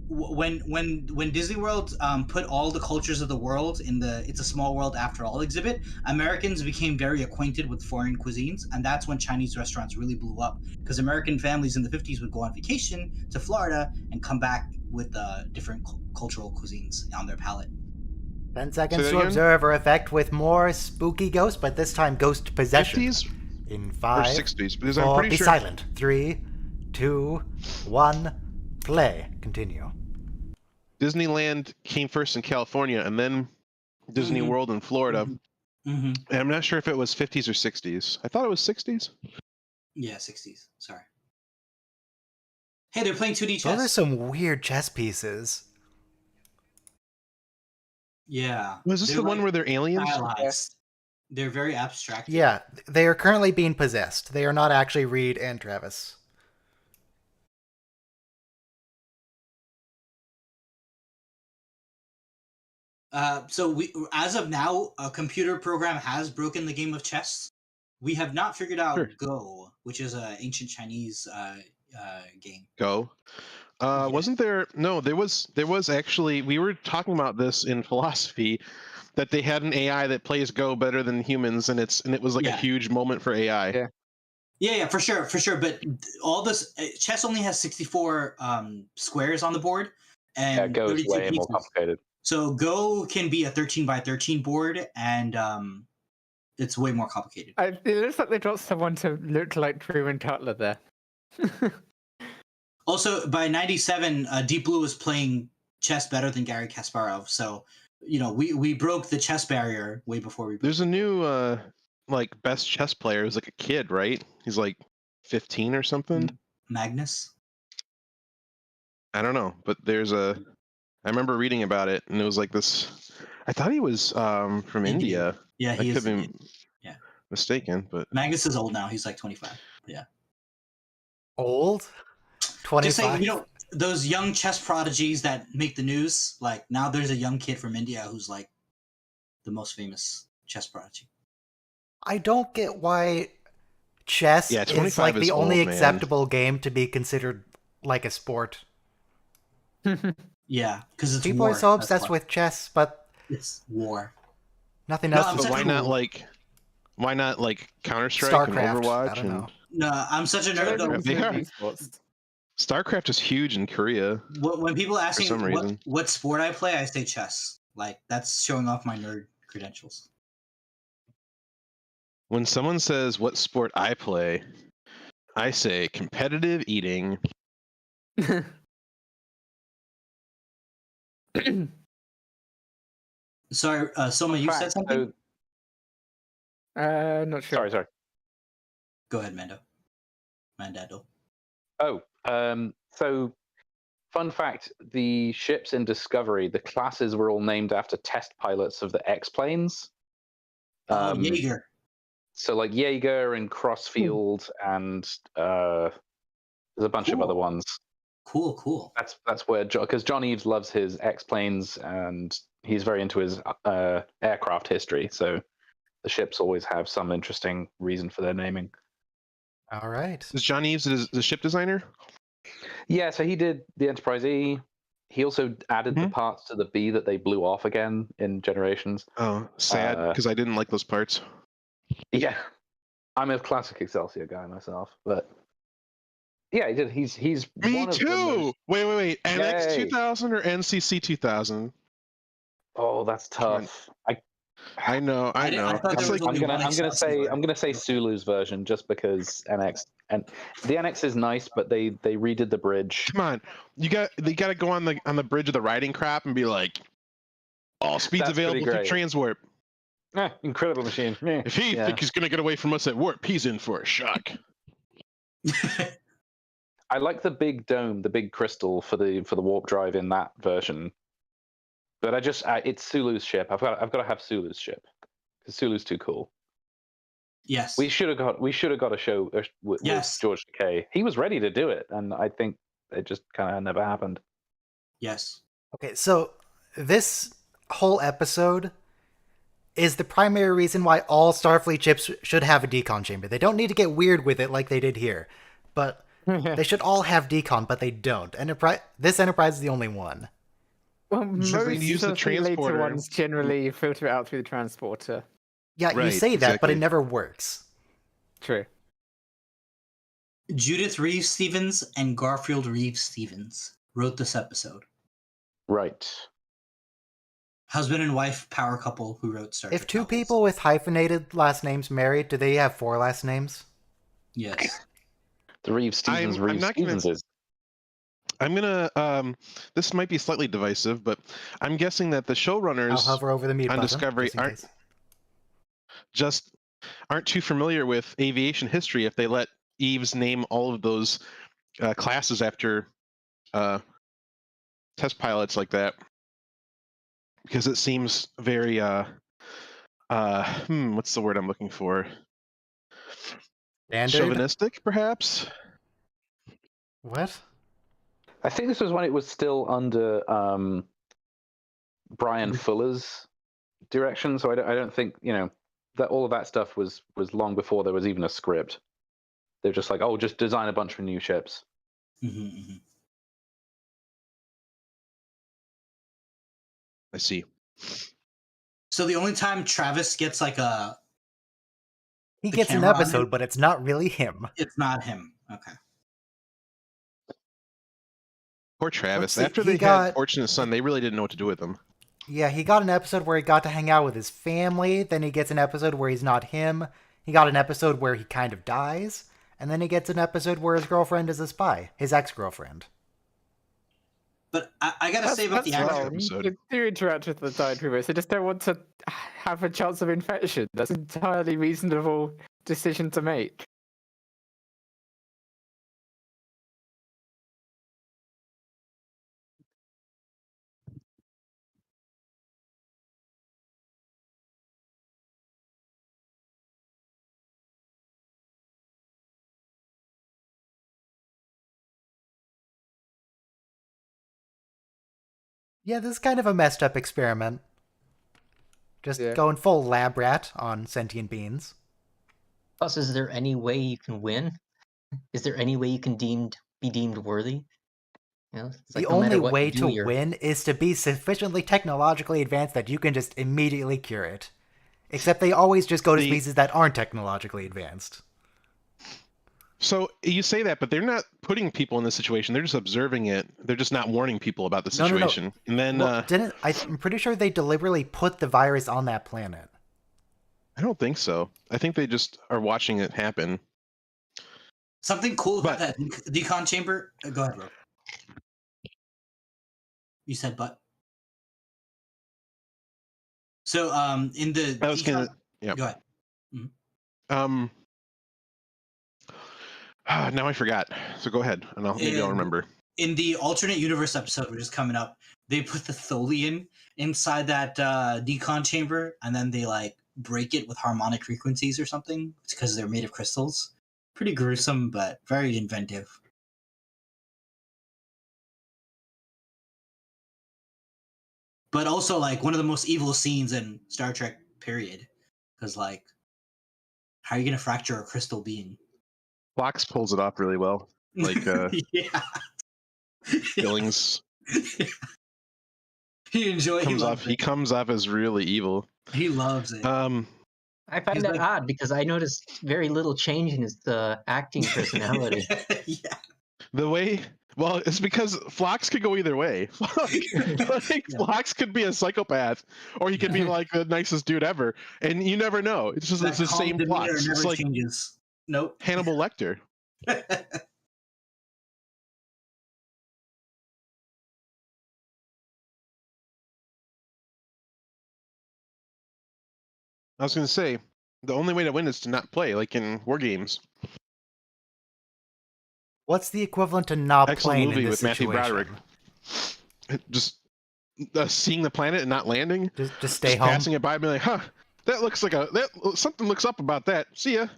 When Disney World put all the cultures of the world in the It's a Small World After All exhibit, Americans became very acquainted with foreign cuisines, and that's when Chinese restaurants really blew up, because American families in the 50s would go on vacation to Florida and come back with different cultural cuisines on their palate. 10 Say seconds that to again? observer effect with more spooky ghosts, but this time ghost possession. 50s In or 5, 60s? Because I'm 4, pretty be sure. silent. 3, 2, 1, play. Continue. Disneyland came first in California, and then Disney Mhm. World in Florida. Mm-hmm. And I'm not sure if it was 50s or 60s. I thought it was 60s. Yeah, 60s. Sorry. Hey, they're playing 2D Those are chess. some weird chess pieces. Yeah. Was this They're the one like where they're aliens? stylized. They're very abstract. Yeah, they are currently being possessed. They are not actually Reed and Travis. So we, as of now, a computer program has broken the game of chess. We have not figured out Sure. Go, which is an ancient Chinese game. Go. Yeah. Wasn't there? No, there was actually. We were talking about this in philosophy, that they had an AI that plays Go better than humans, and it was like a Yeah. huge moment for AI. Yeah. Yeah, for sure. But all this chess only has 64 squares on the board, and Yeah, Go is 32 way more pieces. complicated. So Go can be a 13 by 13 board, and it's way more complicated. It looks like they got someone to look like Drew and Cutler there. Also, by 97, Deep Blue was playing chess better than Gary Kasparov. So, we broke the chess barrier way before we broke. There's a new like best chess player who's like a kid, right? He's like 15 or something. Magnus. I don't know, but I remember reading about it, and it was like this. I thought he was from Indian. India. Yeah, I he could is. be, Yeah. mistaken, but Magnus is old now. He's like 25. Yeah. Old? 25? Just saying, those young chess prodigies that make the news. Like now, there's a young kid from India who's like the most famous chess prodigy. I don't get why chess Yeah, is 25 like is the only old, man. acceptable game to be considered like a sport. Yeah, because it's People war. are so That's obsessed why. with chess, but It's war. nothing No, else. I'm is but such why not like Counter-Strike and StarCraft. I Overwatch don't know. and No, I'm such a I nerd don't think though. it's They really are. esports. StarCraft is huge in Korea When people ask for me some reason. what sport I play, I say chess. Like that's showing off my nerd credentials. When someone says what sport I play, I say competitive eating. Sorry, Soma, you said something. Not sure. Sorry. Go ahead, Mandado. Oh, so fun fact: the ships in Discovery, the classes were all named after test pilots of the X-planes. Oh, Jaeger. So like Jaeger and Crossfield, and there's a bunch of other Cool. ones. Cool. That's where because John Eves loves his X-planes and he's very into his aircraft history. So the ships always have some interesting reason for their naming. All right. Is John Eves the ship designer? Yeah, so he did the Enterprise E. He also added the parts to the B that they blew off again in Generations. Oh, sad, because I didn't like those parts. Yeah, I'm a classic Excelsior guy myself, but yeah, he did. He's Me one of the too. most... Wait. NX Yay. 2000 or NCC 2000? Oh, that's tough. I know. I thought It's there was like only one Excelsior. I'm gonna say Sulu's version just because NX and the NX is nice, but they redid the bridge. come on, they got to go on the bridge of the riding crap and be like, all speeds That's pretty available through great. transwarp. Incredible machine. If he thinks he's gonna get away from us at warp, he's in for a shock. I like the big dome, the big crystal for the warp drive in that version. But it's Sulu's ship. I've got to have Sulu's ship because Sulu's too cool. Yes. We should have got a show with George Takei. He was ready to do it, and I think it just kind of never happened. Yes. Okay, so this whole episode is the primary reason why all Starfleet ships should have a decon chamber. They don't need to get weird with it like they did here, but they should all have decon, but they don't. This Enterprise is the only one. Well, Because most they use the of the later transporter. ones generally filter it out through the transporter. Yeah, you Right, say that, but exactly. it never works. True. Judith Reeves Stevens and Garfield Reeves Stevens wrote this episode. Right. Husband and wife power couple who wrote Star Trek. If two novels. people with hyphenated last names married, do they have 4 last names? Yes. The Reeves Stevens. I'm not gonna- Stevenses. I'm gonna. This might be slightly divisive, but I'm guessing that the I'll showrunners hover over the mute on button. Discovery just in case. aren't too familiar with aviation history if they let Eves name all of those classes after test pilots like that, because it seems very what's the word I'm looking for? Standard? Chauvinistic, perhaps. What? I think this was when it was still under Brian Mm-hmm. Fuller's direction, so I don't think that all of that stuff was long before there was even a script. They're just like, oh, just design a bunch of new ships. Mm-hmm. I see. So the only time Travis gets like He the gets an camera on episode, him? but it's not really him. It's not him. Okay. Poor Travis. see, After he they got- had Fortunate Son, they really didn't know what to do with him. Yeah, he got an episode where he got to hang out with his family, then he gets an episode where he's not him, he got an episode where he kind of dies, and then he gets an episode where his girlfriend is a spy, his ex-girlfriend. But I gotta say about the that's actor. wrong. episode. You do interact with the died previous. They just don't want to have a chance of infection. That's an entirely reasonable decision to make. Yeah, this is kind of a messed up experiment. Just going full lab rat on sentient beings. Plus, is there any way you can win? Is there any way you can be deemed worthy? You know, it's The like no matter only what way you do, to you're win is to be sufficiently technologically advanced that you can just immediately cure it. Except they always just go to species that aren't technologically advanced. So you say that, but they're not putting people in this situation. They're just observing it. They're just not warning people about the situation. No. And then well, I'm pretty sure they deliberately put the virus on that planet. I don't think so. I think they just are watching it happen. Something cool about that decon chamber. Go ahead, Rob. You said but. So in the I was gonna. Yeah. Go ahead. Mm-hmm. Now I forgot. So go ahead, and maybe I'll remember. In the alternate universe episode, which is coming up, they put the Tholian inside that decon chamber, and then they like break it with harmonic frequencies or something. It's because they're made of crystals. Pretty gruesome, but very inventive. But also like one of the most evil scenes in Star Trek, period. Because like, how are you gonna fracture a crystal being? Fox pulls it off really well. Like yeah. Billings. He comes off as really evil. He loves it. I find that odd because I noticed very little change in his acting personality. Yeah. The way, well, it's because Phlox could go either way. Phlox could be a psychopath, or he could be like the nicest dude ever, and you never know. It's just it's the same plot. It's like changes. Nope. Hannibal Lecter. I was going to say, the only way to win is to not play, like in war games. What's the equivalent to not playing movie in this with situation? Matthew Broderick. Just seeing the planet and not landing. Just stay home. Passing it by, being like, huh, that looks like something looks up about that. See ya.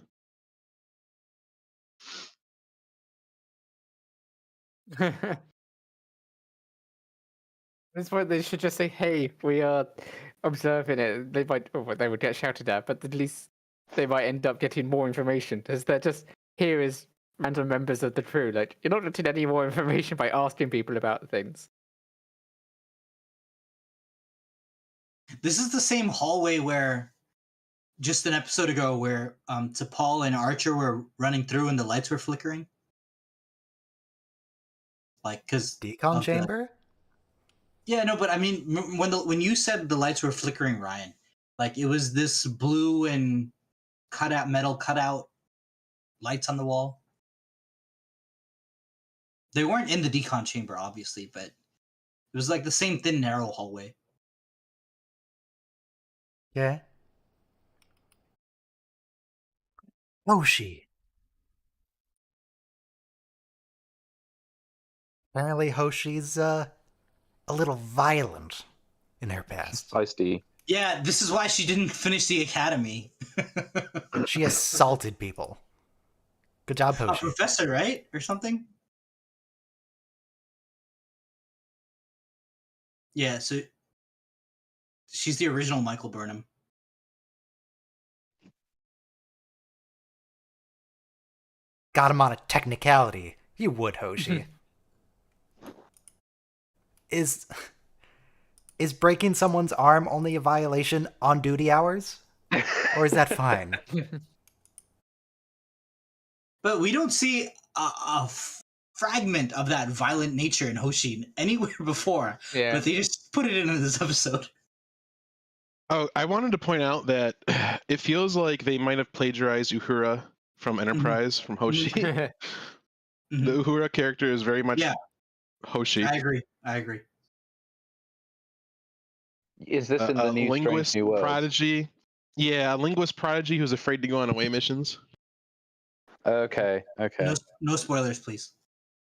That's why they should just say, "Hey, we are observing it." They would get shouted at, but at least they might end up getting more information, as they're just here as random members of the crew. Like, you're not getting any more information by asking people about things. This is the same hallway where just an episode ago where T'Pol and Archer were running through and the lights were flickering. Like, because decon chamber. Yeah, no, but I mean, when you said the lights were flickering, Ryan, like it was this blue and metal cutout lights on the wall. They weren't in the decon chamber, obviously, but it was like the same thin, narrow hallway. Yeah. Hoshi. Apparently Hoshi's a little violent in her past. Feisty. Yeah, this is why she didn't finish the academy. She assaulted people. Good job, Hoshi. A professor, right? Or something? Yeah, so she's the original Michael Burnham. Got him on a technicality. You would, Hoshi. Is breaking someone's arm only a violation on duty hours? Or is that fine? But we don't see a fragment of that violent nature in Hoshi anywhere before. Yeah. But they just put it in this episode. Oh, I wanted to point out that it feels like they might have plagiarized Uhura from Enterprise from Hoshi. The Uhura character is very much Hoshi. I agree. Is this in the new linguist Strange New World? prodigy? Yeah, a linguist prodigy who's afraid to go on away missions. Okay. No spoilers, please.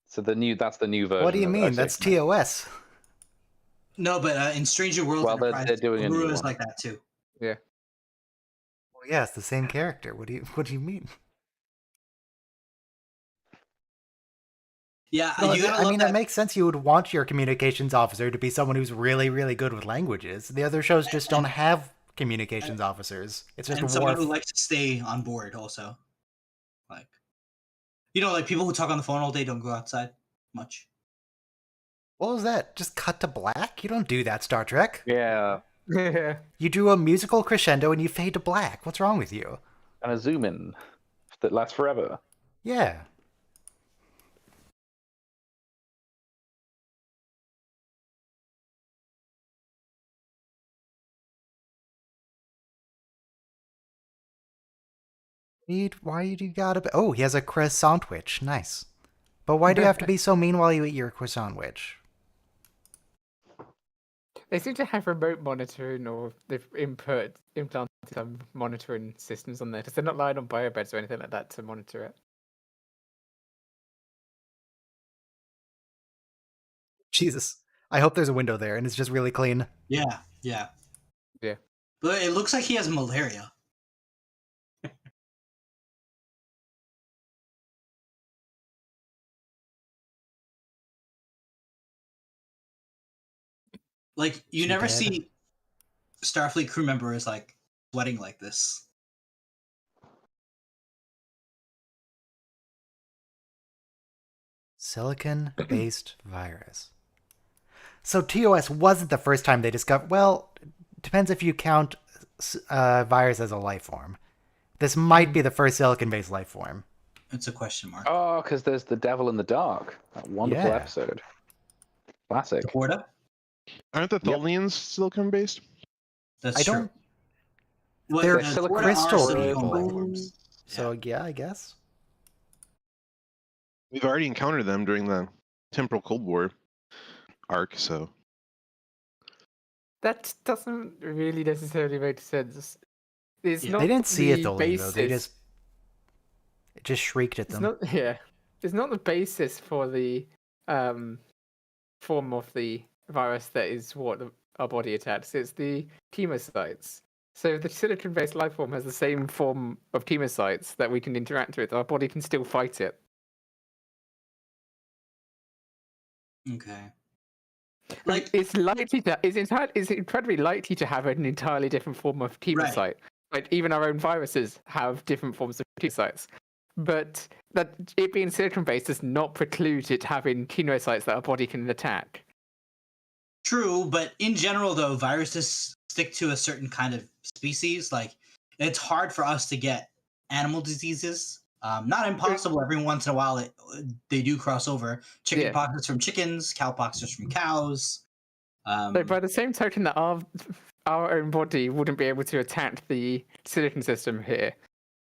So that's the new version. What do you mean? That's TOS. No, but in Stranger Worlds, they're doing a new Uhura is one. like that too. Yeah. Well, yeah, it's the same character. What do you mean? Yeah, No, you gotta I love mean, that. it makes sense you would want your communications officer to be someone who's really, really good with languages. The other shows just don't have communications officers. It's just And someone who Worf. likes to stay on board also. Like, like people who talk on the phone all day don't go outside much. What was that? Just cut to black? You don't do that, Star Trek. Yeah, Yeah. You do a musical crescendo and you fade to black. What's wrong with you? and a zoom in that lasts forever. Yeah. Why do you gotta be... Oh, he has a croissant witch. Nice. But why do you have to be so mean while you eat your croissant witch? They seem to have remote monitoring, or they've implanted some monitoring systems on there because they're not lying on biobeds or anything like that to monitor it. Jesus. I hope there's a window there and it's just really clean. Yeah. Yeah. But it looks like he has malaria. Like, you She never dead? see Starfleet crew members like sweating like this. Silicon-based virus. So TOS wasn't the first time they discovered... Well, depends if you count virus as a life form. This might be the first silicon-based life form. It's a question mark. Oh, because there's the Devil in the Dark. That wonderful Yeah. episode. Classic. The Horta? Aren't the Tholians silicon based? That's I true. don't... Well, They're the Horta crystal are silicone people. life forms. So yeah, I guess. We've already encountered them during the Temporal Cold War arc, so That doesn't really necessarily make sense. It's Yeah. not They didn't see the it though, basis. They just shrieked at It's them. not. Yeah, it's not the basis for the form of the virus that is what our body attacks. It's the chemocytes. So the silicon-based life form has the same form of chemocytes that we can interact with. Our body can still fight it. Okay. Like it's likely to. It's incredibly likely to have an entirely different form of chemocyte. Like even our own viruses have different forms of chemocytes. But that it being silicon-based does not preclude it having chemocytes that our body can attack. True, but in general, though, viruses stick to a certain kind of species. Like, it's hard for us to get animal diseases. Not impossible. Every once in a while, they do cross over. Chicken pox is from chickens. Cow pox is from cows. So by the same token that our own body wouldn't be able to attack the silicon system here,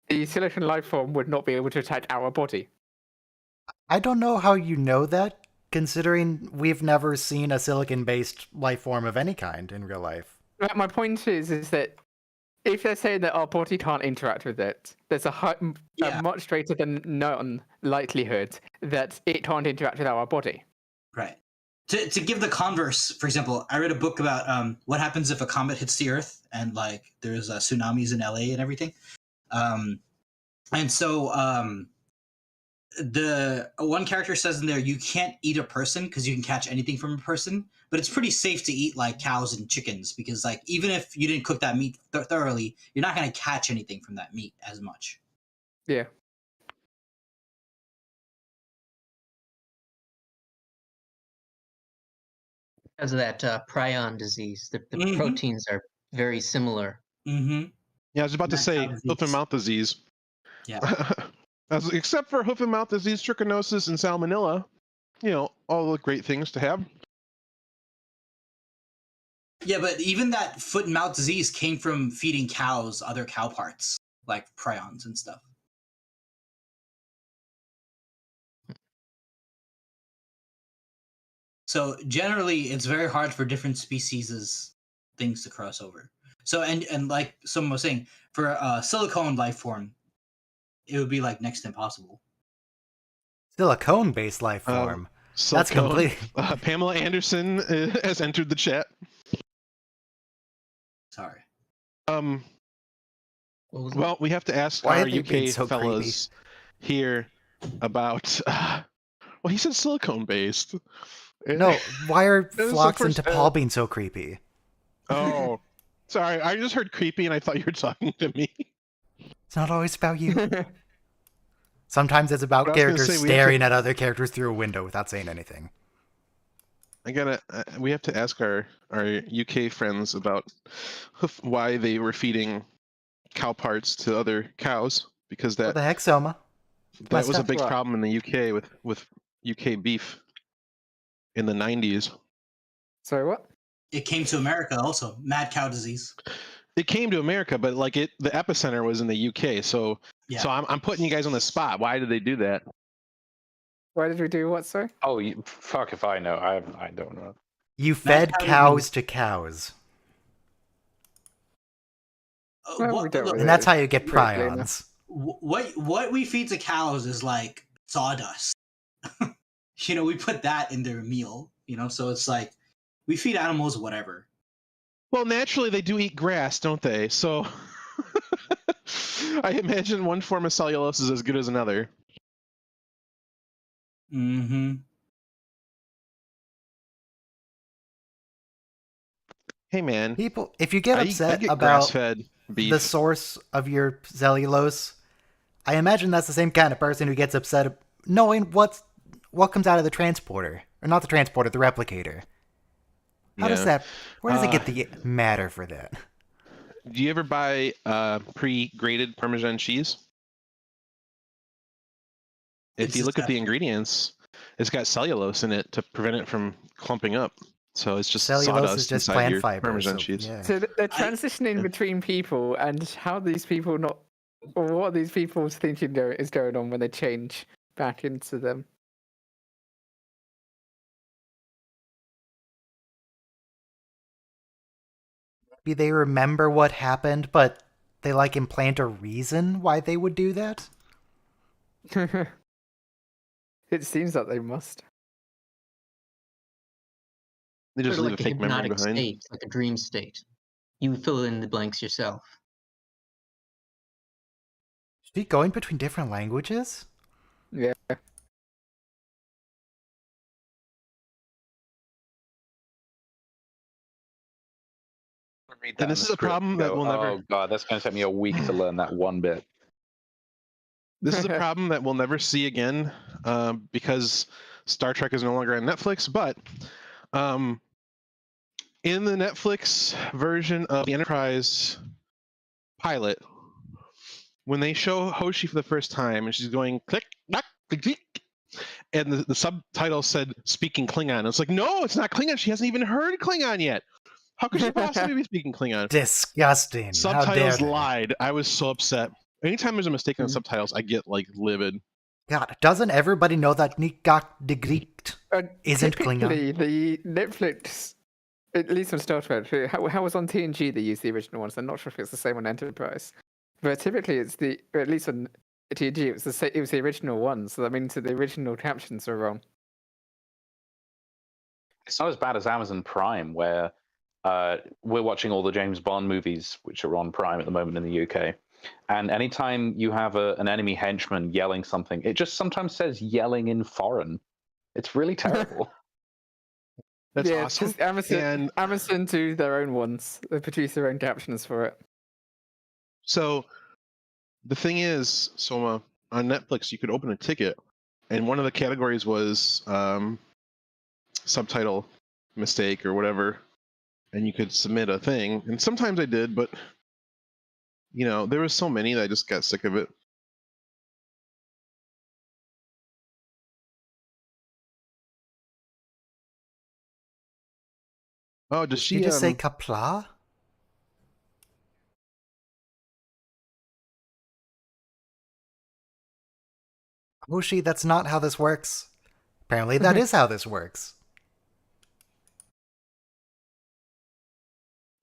the silicon life form would not be able to attack our body. I don't know how you know that, considering we've never seen a silicon-based life form of any kind in real life. But my point is that if they're saying that our body can't interact with it, there's a much greater than none likelihood that it can't interact with our body. Right. To give the converse, for example, I read a book about what happens if a comet hits the Earth and like there's tsunamis in LA and everything. And so the one character says in there, you can't eat a person because you can catch anything from a person, but it's pretty safe to eat like cows and chickens because like even if you didn't cook that meat thoroughly, you're not going to catch anything from that meat as much. Yeah. Because of that prion disease, the proteins are very similar. Mm-hmm. yeah, I was about to say hoof and mouth disease. Yeah. Except for hoof and mouth disease, trichinosis, and salmonella, all the great things to have. Yeah, but even that foot and mouth disease came from feeding cows other cow parts, like prions and stuff. So generally, it's very hard for different species' things to cross over. So and like someone was saying, for a silicone life form, it would be like next to impossible. Silicone-based life form. That's complete. Pamela Anderson has entered the chat. Sorry. Well, we have to ask Why our are they being UK so fellows here about Well, he said silicone based. No, why are This is the Phlox and first- T'Pol being so creepy? Oh, sorry. I just heard creepy, and I thought you were talking to me. It's not always about you. Sometimes it's about But I was gonna characters say, we have to- staring at other characters through a window without saying anything. We have to ask our UK friends about why they were feeding cow parts to other cows, because What that the heck, Soma? that was a stuff? big What? problem in the UK with UK beef in the 90s. Sorry, what? It came to America also. Mad cow disease. It came to America, but like the epicenter was in the UK. So Yeah. so I'm putting you guys on the spot. Why did they do that? Why did we do what, sorry? Oh, fuck if I know. I don't know. You fed cow cows to cows. Well, we don't look, really- And that's how you get Yeah, yeah, no. prions. what we feed to cows is like sawdust. We put that in their meal. So it's like we feed animals whatever. Well, naturally they do eat grass, don't they? So I imagine one form of cellulose is as good as another. Mm-hmm. Hey man, People, if you get I upset get about grass-fed beef. the source of your cellulose, I imagine that's the same kind of person who gets upset knowing what comes out of the transporter. Or not the transporter, the replicator. How does Yeah. that... Where does it get the matter for that? Do you ever buy pre-grated Parmesan cheese? If It's you look at the disgusting. ingredients, it's got cellulose in it to prevent it from clumping up. So it's just Cellulose sawdust is just inside plant your fiber. Parmesan So, cheese. yeah. So they're transitioning between people, and how these people not, or what these people's thinking is going on when they change back into them. Maybe they remember what happened, but they implant a reason why they would do that? It seems like they must. They just Sort leave of a like fake memory hypnotic behind. state, like a dream state. You fill in the blanks yourself. Speak going between different languages? Yeah. Read And that this in is the a script problem and that go, will never- Oh god, that's going to take me a week to learn that one bit. This is a problem that we'll never see again because Star Trek is no longer on Netflix. But in the Netflix version of the Enterprise pilot, when they show Hoshi for the first time and she's going click, knock, click, click, and the subtitle said speaking Klingon. It's like, no, it's not Klingon. She hasn't even heard Klingon yet. How could she possibly be speaking Klingon? Disgusting. How dare Subtitles they? lied. I was so upset. Anytime there's a mistake in the Mhm. subtitles, I get livid. God, doesn't everybody know that Nikak de Greek isn't Klingon? Typically, the Netflix, at least on Star Trek, how was on TNG they used the original ones. I'm not sure if it's the same on Enterprise, but typically it's at least on TNG it was the original one. So that means that the original captions are wrong. It's not as bad as Amazon Prime, where we're watching all the James Bond movies, which are on Prime at the moment in the UK. And anytime you have an enemy henchman yelling something, it just sometimes says yelling in foreign. It's really terrible. That's yeah, awesome. Because Amazon do their own ones. They produce their own captions for it. So the thing is, Soma, on Netflix, you could open a ticket, and one of the categories was subtitle mistake or whatever, and you could submit a thing. And sometimes I did, but there was so many that I just got sick of it. Oh, does she Did you just say Kapla? Hoshi, that's not how this works. Apparently that is how this works.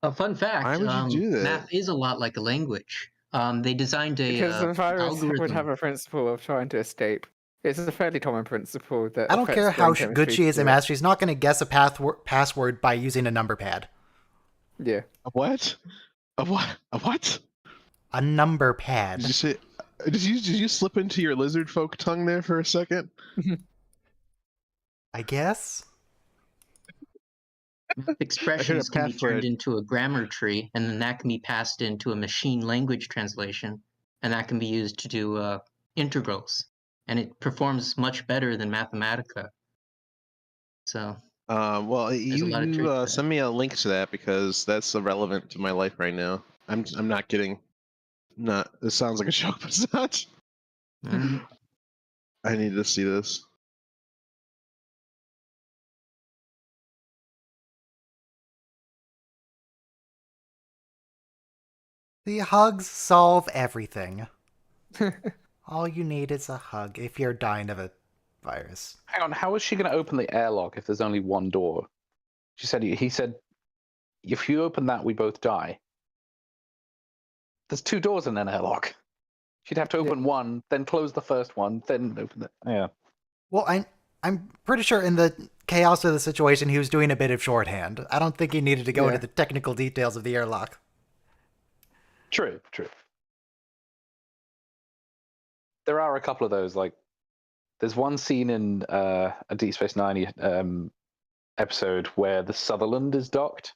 A fun fact, Why would you do that? math is a lot like a language. They designed a Because the virus would algorithm. have a principle of trying to escape. It's a fairly common principle that. I don't care how good she is at in math, she's not going to guess a password by using a number pad. Yeah. A what? A what? A what? A number pad. Did you say? Did you slip into your lizard folk tongue there for a second? I guess. Expressions can be turned password. into a grammar tree, and then that can be passed into a machine language translation, and that can be used to do integrals, and it performs much better than Mathematica. So Well, there's a lot of truth to that. send me a link to that because that's relevant to my life right now. I'm not kidding. Not this sounds like a joke, but it's not. Mm. I need to see this. The hugs solve everything. All you need is a hug if you're dying of a virus. Hang on, how is she going to open the airlock if there's only one door? He said, if you open that, we both die. There's 2 doors in an airlock. She'd have to open one, then close the first one, then open it. Yeah. Well, I'm pretty sure in the chaos of the situation, he was doing a bit of shorthand. I don't think he needed to go into the technical details of the airlock. True. There are a couple of those. Like, there's one scene in a Deep Space Nine episode where the Sutherland is docked,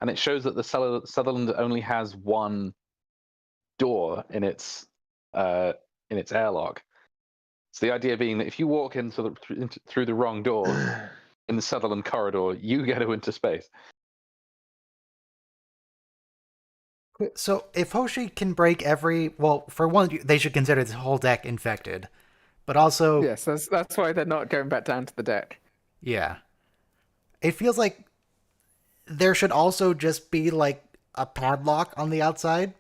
and it shows that the Sutherland only has one door in its airlock. So the idea being that if you walk through the wrong door in the Sutherland corridor, you go into space. So if Hoshi can break for one, they should consider this whole deck infected. But also... Yes, that's why they're not going back down to the deck. Yeah. It feels like there should also just be, like, a padlock on the outside.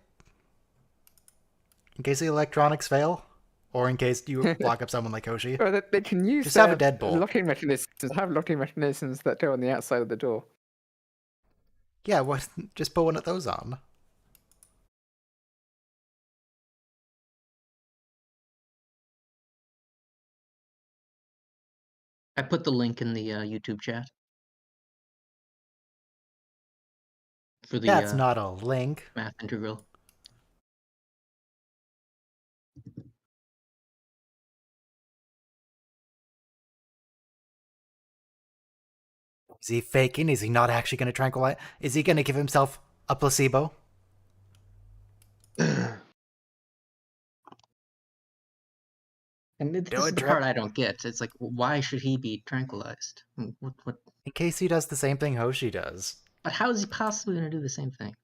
In case the electronics fail. Or in case you lock up someone like Hoshi. Or they can use Just have a deadbolt. locking mechanisms that go on the outside of the door. Yeah, just put one of those on. I put the link in the YouTube chat. For the That's not a link. math integral. Is he faking? Is he not actually going to tranquilize? Is he going to give himself a placebo? And this is the part I don't get. It's like, why should he be tranquilized? What? In case he does the same thing Hoshi does. But how is he possibly going to do the same thing?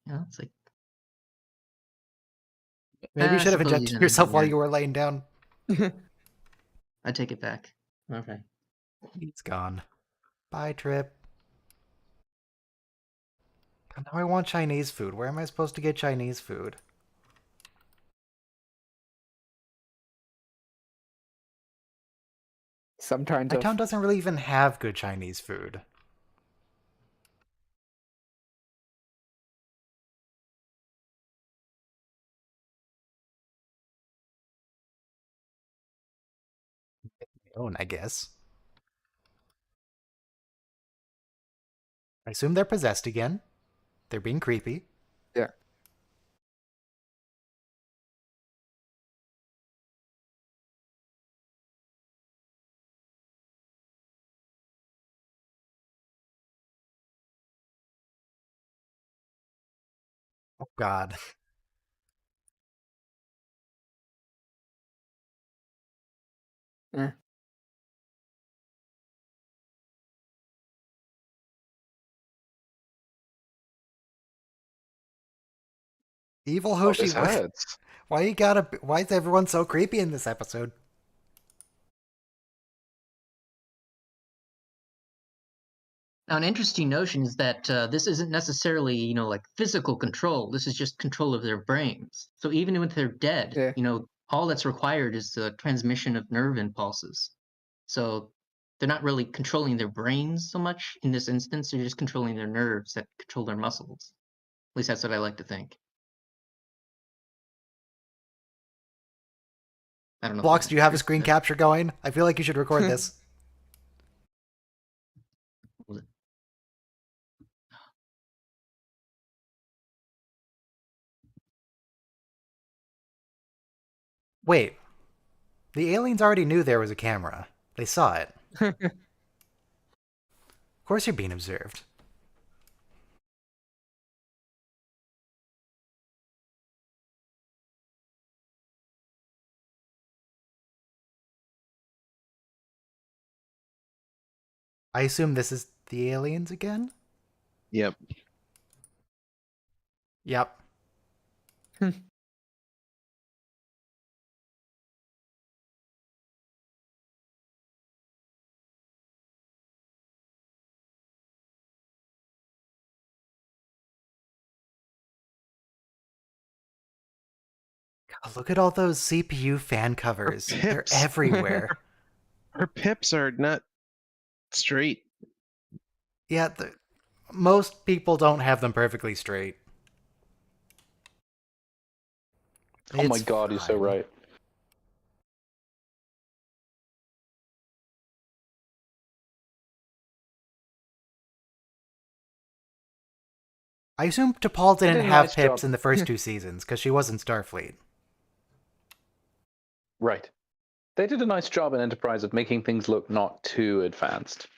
You know, it's like... Maybe you should have injected yourself while you were laying down. I take it back. Okay. He's gone. Bye, Trip. Now I want Chinese food. Where am I supposed to get Chinese food? Sometimes my town doesn't really even have good Chinese food. My own, I guess. I assume they're possessed again. They're being creepy. Yeah. Oh, God. Evil Hoshi. Why is everyone so creepy in this episode? Now, an interesting notion is that this isn't necessarily, you know, like physical control. This is just control of their brains. So even when they're dead, you know, all that's required is the transmission of nerve impulses. So they're not really controlling their brains so much in this instance. They're just controlling their nerves that control their muscles. At least that's what I like to think. I don't know. Blocks, do you have a screen capture going? I feel like you should record this. Wait. The aliens already knew there was a camera. They saw it. course you're being observed. I assume this is the aliens again? Yep. Yep. God, look at all those CPU fan covers. They're pips. everywhere. Her pips are not straight. Yeah, most people don't have them perfectly straight. Oh my It's god, you're so fine. right. I assume T'Pol They didn't did a have nice pips job. in the first 2 seasons, because she was in Starfleet. Right. They did a nice job in Enterprise of making things look not too advanced.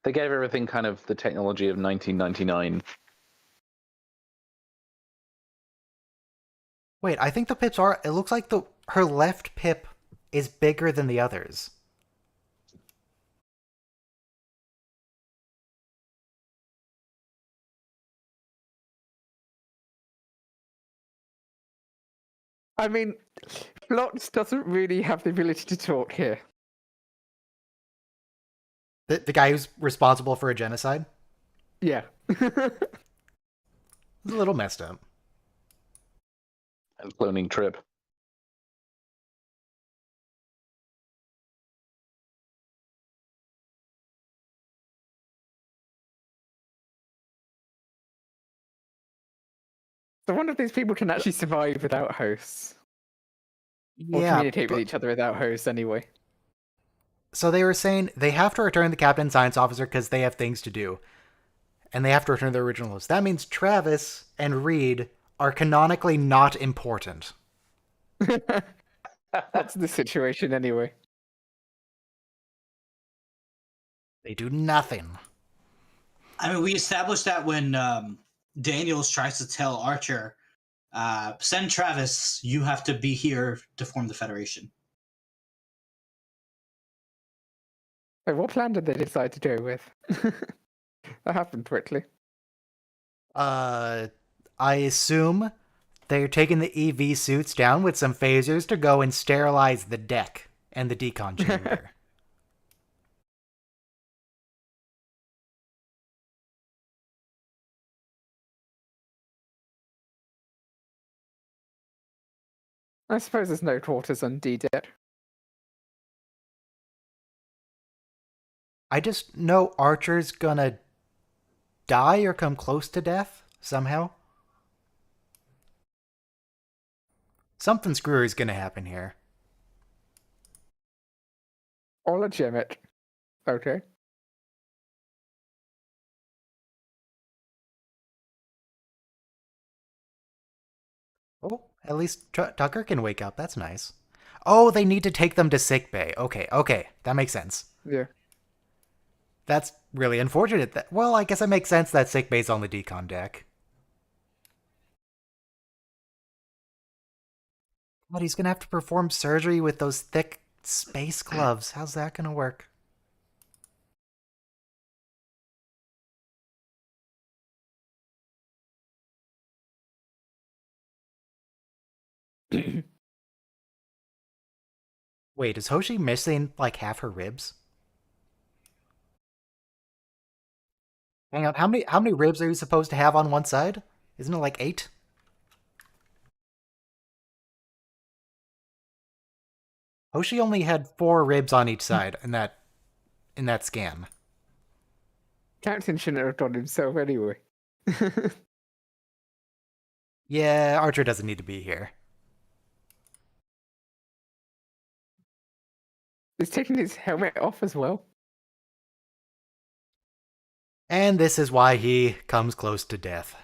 They gave everything kind of the technology of 1999. Wait, I think the pips are... It looks like her left pip is bigger than the others. I mean, Phlox doesn't really have the ability to talk here. The guy who's responsible for a genocide? Yeah. It's a little messed up. And cloning Trip. So one of these people can actually survive without hosts. Or Yeah, communicate with each other without hosts anyway. so they were saying they have to return the captain science officer because they have things to do. And they have to return their original host. That means Travis and Reed are canonically not important. That's the situation anyway. They do nothing. I mean, we established that when Daniels tries to tell Archer, send Travis, you have to be here to form the Federation. Wait, what plan did they decide to go with? That happened quickly. I assume they're taking the EV suits down with some phasers to go and sterilize the deck and the decon chamber. I suppose there's no quarters on D-Deck. I just know Archer's gonna die or come close to death somehow. Something screwy's gonna happen here. Or legitimate. Okay. Oh, at least Tucker can wake up. That's nice. Oh, they need to take them to sickbay. Okay, that makes sense. Yeah. That's really unfortunate. Well, I guess it makes sense that sickbay's on the decon deck. But he's gonna have to perform surgery with those thick space gloves. How's that gonna work? Wait, is Hoshi missing like half her ribs? Hang on, how many ribs are you supposed to have on one side? Isn't it like 8? Hoshi only had 4 ribs on each side in that scan. Captain shouldn't have done himself anyway. Yeah, Archer doesn't need to be here. He's taking his helmet off as well. And this is why he comes close to death.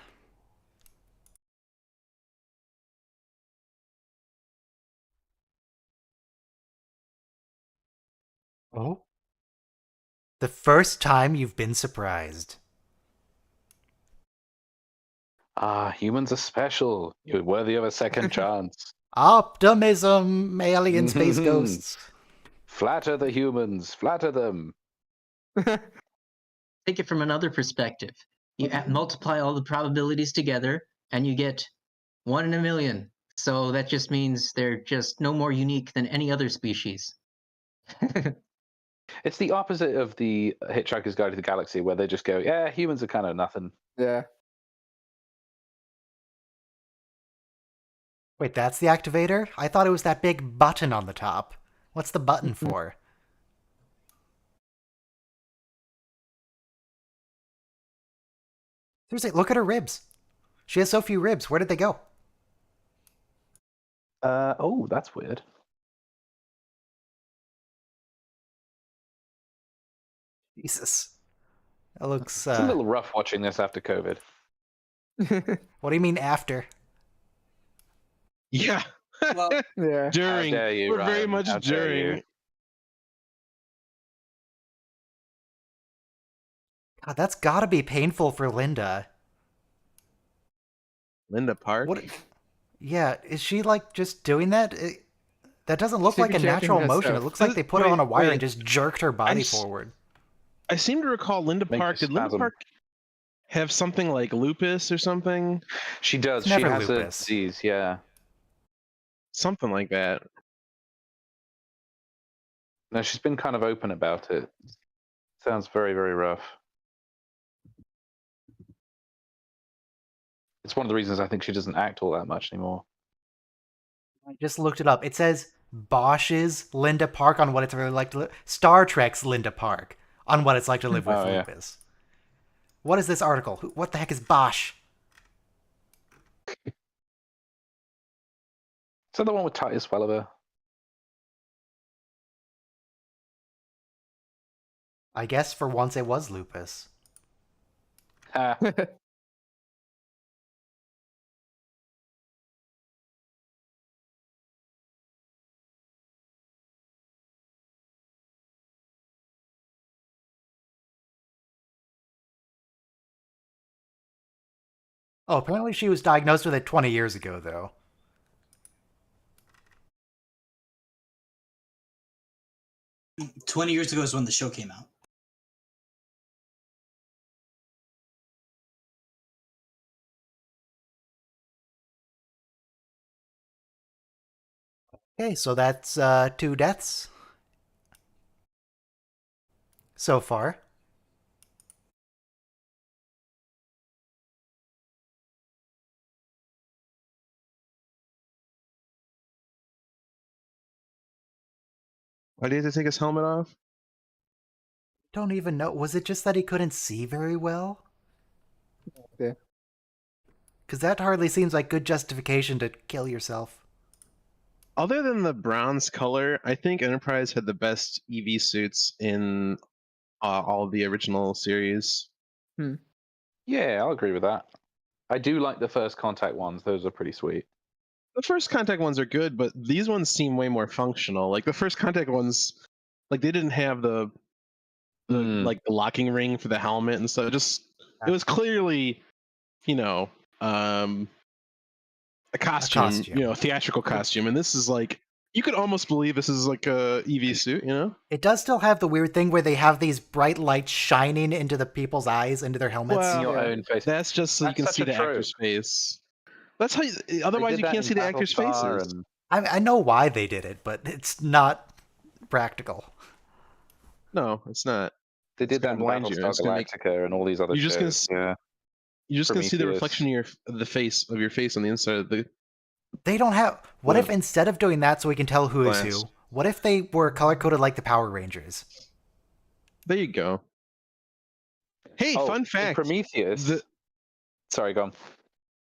Oh? The first time you've been surprised. Humans are special. You're worthy of a second chance. Optimism, alien space ghosts. Flatter the humans. Flatter them. Take it from another perspective. You multiply all the probabilities together, and you get 1 in a million. So that just means they're just no more unique than any other species. It's the opposite of the Hitchhiker's Guide to the Galaxy, where they just go, yeah, humans are kind of nothing. Yeah. Wait, that's the activator? I thought it was that big button on the top. What's the button for? Seriously, look at her ribs. She has so few ribs. Where did they go? Oh, that's weird. Jesus. That looks, It's a little rough watching this after COVID. What do you mean after? Yeah. Well, Yeah. During. How dare you, We're very Ryan? much How dare during. you? God, that's gotta be painful for Linda. Linda Park. What? Yeah, is she like just doing that? That doesn't look She'd like be a natural jerking motion. It herself. looks like they put her on a wire Wait. and just jerked her body s- forward. I seem to recall Linda Make Park. a Did Linda spasm. Park have something like lupus or something? She does. It's She never has a lupus. disease, yeah. Something like that. No, she's been kind of open about it. Sounds very, very rough. It's one of the reasons I think she doesn't act all that much anymore. I just looked it up. It says Bosch's Linda Park on what it's really like to live. Star Trek's Linda Park on what it's like to live with Oh, yeah. lupus. What is this article? What the heck is Bosch? Is that the one with Titus Welliver? I guess for once it was lupus. Ah, Oh, apparently she was diagnosed with it 20 years ago, though. "20 years ago is when the show came out." Okay, so that's 2 deaths so far. Why did he have to take his helmet off? Don't even know. Was it just that he couldn't see very well? Yeah. Because that hardly seems like good justification to kill yourself. Other than the bronze color, I think Enterprise had the best EV suits in all of the original series. yeah, I'll agree with that. I do like the first Contact ones. Those are pretty sweet. The first Contact ones are good, but these ones seem way more functional. Like the first Contact ones, like they didn't have the like the locking ring for the helmet and stuff. It was clearly, you know, a costume, you know, theatrical costume. And this is like, you could almost believe this is like a EV suit, you know? It does still have the weird thing where they have these bright lights shining into the people's eyes, into their helmets. Well, In your own face. That's just so you That's can such see a the trope. actor's face. That's how. They Otherwise, did you that can't in see the actors' Battlestar faces. and- I know why they did it, but it's not practical. No, it's not. They It's did that gonna in blind you. Battlestar It's gonna make- Galactica and all these other You're just shows. gonna Yeah. You're just gonna see the Prometheus. reflection of the face of your face on the inside of the. They don't have. What Yeah. if instead of doing that so we can tell who is Glass. who, what if they were color coded like the Power Rangers? There you go. Hey, Oh, fun in fact. Prometheus. Sorry, go on.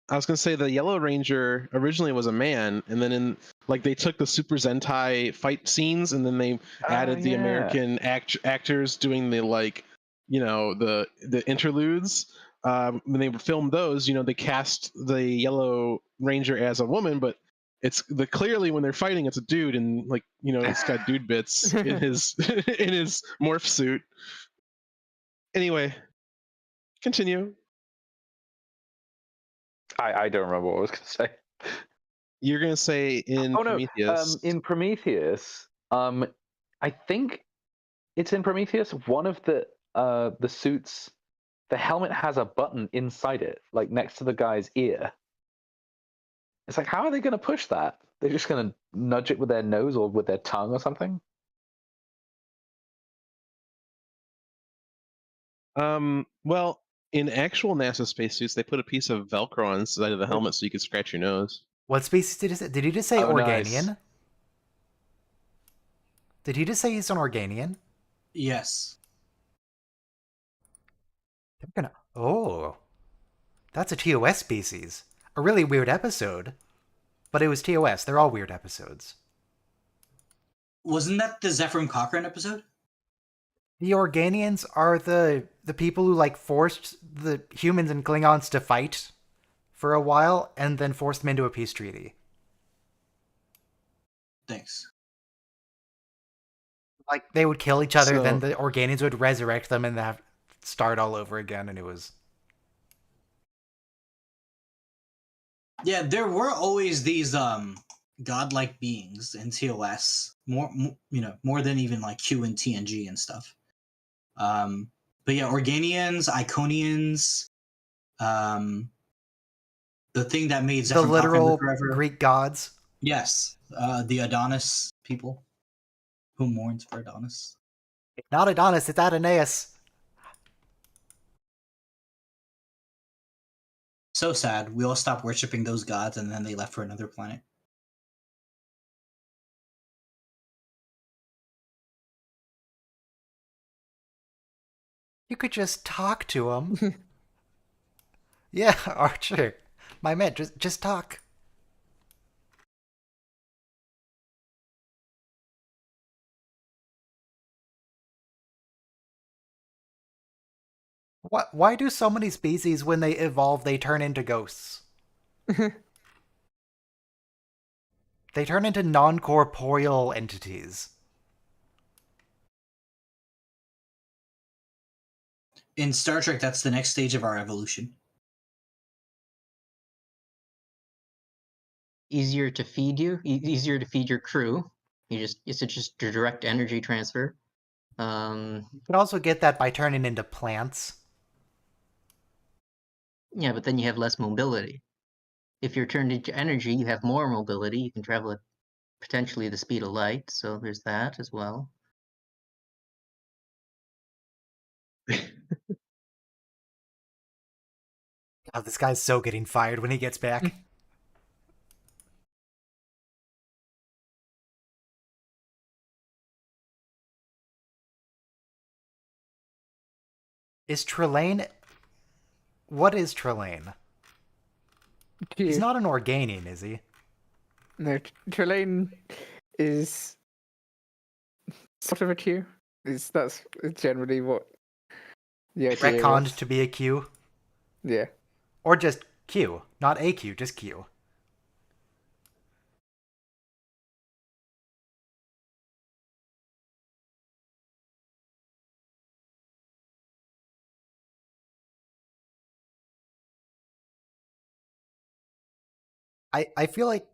I was gonna say the Yellow Ranger originally was a man, and then like they took the Super Sentai fight scenes, and then they added the yeah. American actors doing the like, you know, the interludes. When they filmed those, you know, they cast the Yellow Ranger as a woman, but it's clearly when they're fighting, it's a dude, and like, you know, it's got dude bits in his in his morph suit. Anyway, continue. I don't remember what I was going to say. You're gonna say in Prometheus. In Prometheus, I think it's in Prometheus. One of the suits, the helmet has a button inside it, like next to the guy's ear. It's like, how are they going to push that? They're just going to nudge it with their nose or with their tongue or something? Well, in actual NASA spacesuits, they put a piece of Velcro on the side of the helmet so you could scratch your nose. What species did he say? Did he just say Organian? Nice. Did he just say he's an Organian? Yes. They're gonna. Oh, that's a TOS species. A really weird episode. But it was TOS. They're all weird episodes. Wasn't that the Zephyr Cochrane episode? The Organians are the people who like forced the humans and Klingons to fight for a while and then forced them into a peace treaty. Thanks. Like they would kill each other, So- then the Organians would resurrect them and have start all over again, and it was. Yeah, there were always these godlike beings in TOS, more than even like Q and TNG and stuff. But yeah, Organians, Iconians, the thing that made The Zephyr literal Cochrane live forever. Greek gods. Yes, the Adonis people, who mourns for Adonis. Not Adonis, it's Adonais. So sad. We all stopped worshiping those gods, and then they left for another planet. You could just talk to him. Yeah, Archer. My man, just talk. Why do so many species, when they evolve, they turn into ghosts? They turn into non-corporeal entities. In Star Trek, that's the next stage of our evolution. Easier to feed you, easier to feed your crew. It's just direct energy transfer. You could also get that by turning into plants. Yeah, but then you have less mobility. If you're turned into energy, you have more mobility. You can travel at potentially the speed of light, so there's that as well. Oh, this guy's so getting fired when he gets back. Is Trelane... What is Trelane? He's not an Organian, is he? No, Trelane is sort of a Q. That's generally what the idea Retconned is. to be a Q? Yeah. Or just Q. Not a Q, just Q. I feel like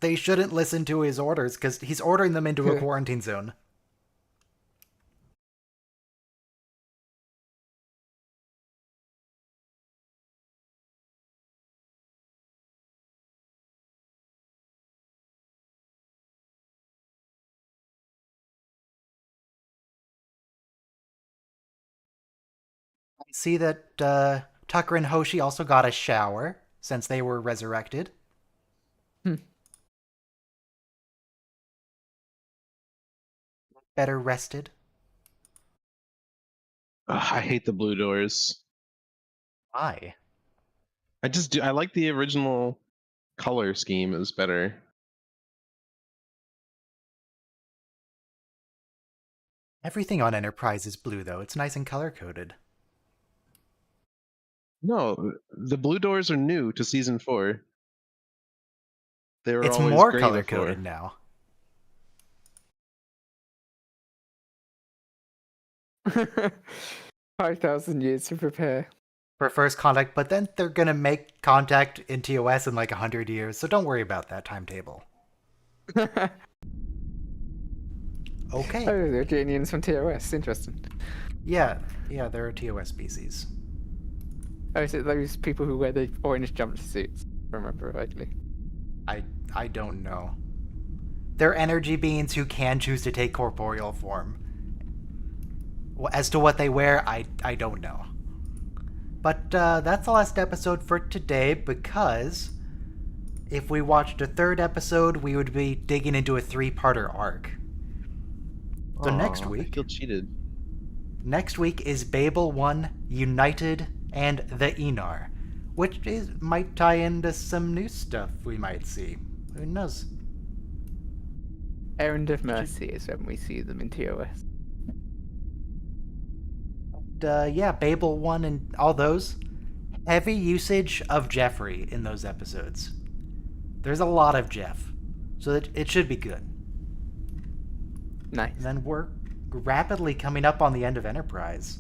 they shouldn't listen to his orders because he's ordering them into a quarantine zone. I see that Tucker and Hoshi also got a shower since they were resurrected. Better rested. I hate the blue doors. Why? I like the original color scheme is better. Everything on Enterprise is blue, though. It's nice and color-coded. No, the blue doors are new to season 4. They were It's always more gray color-coded before. now. 5,000 years to prepare. For first contact, but then they're gonna make contact in TOS in like 100 years, so don't worry about that timetable. Okay. Oh, they're aliens from TOS. Interesting. Yeah, there are TOS species. Oh, is it those people who wear the orange jumpsuits? If I remember rightly. I don't know. They're energy beings who can choose to take corporeal form. As to what they wear, I don't know. But that's the last episode for today, because if we watched a third episode, we would be digging into a 3-parter arc. So next I week... feel cheated. Next week is Babel 1, United, and the Enar, which might tie into some new stuff we might see. Who knows? Errand of Mercy is when we see them in TOS. Yeah, Babel 1 and all those. Heavy usage of Jeffrey in those episodes. There's a lot of Jeff, so it should be good. Nice. And then we're rapidly coming up on the end of Enterprise.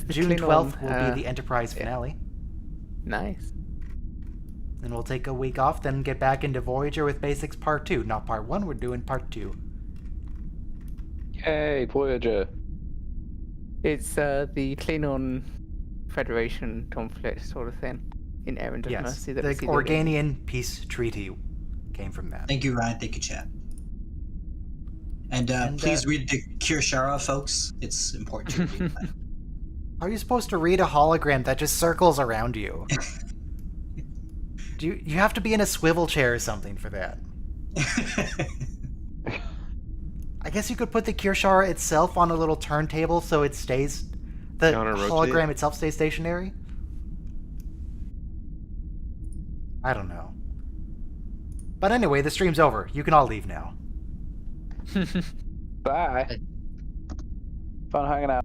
June 12th will be the Enterprise finale. Nice. Then we'll take a week off, then get back into Voyager with Basics Part 2. Not Part 1, we're doing Part 2. Yay, Voyager. It's the Klingon Federation conflict sort of thing in Errand of Yes, Mercy. the Organian Peace Treaty came from that. Thank you, Ryan. Thank you, chat. And please read the Kirshara, folks. It's important to read that. How are you supposed to read a hologram that just circles around you? You have to be in a swivel chair or something for that. I guess you could put the Kirshara itself on a little turntable so it stays... The hologram itself stays stationary? I don't know. But anyway, the stream's over. You can all leave now. Bye. Fun hanging out.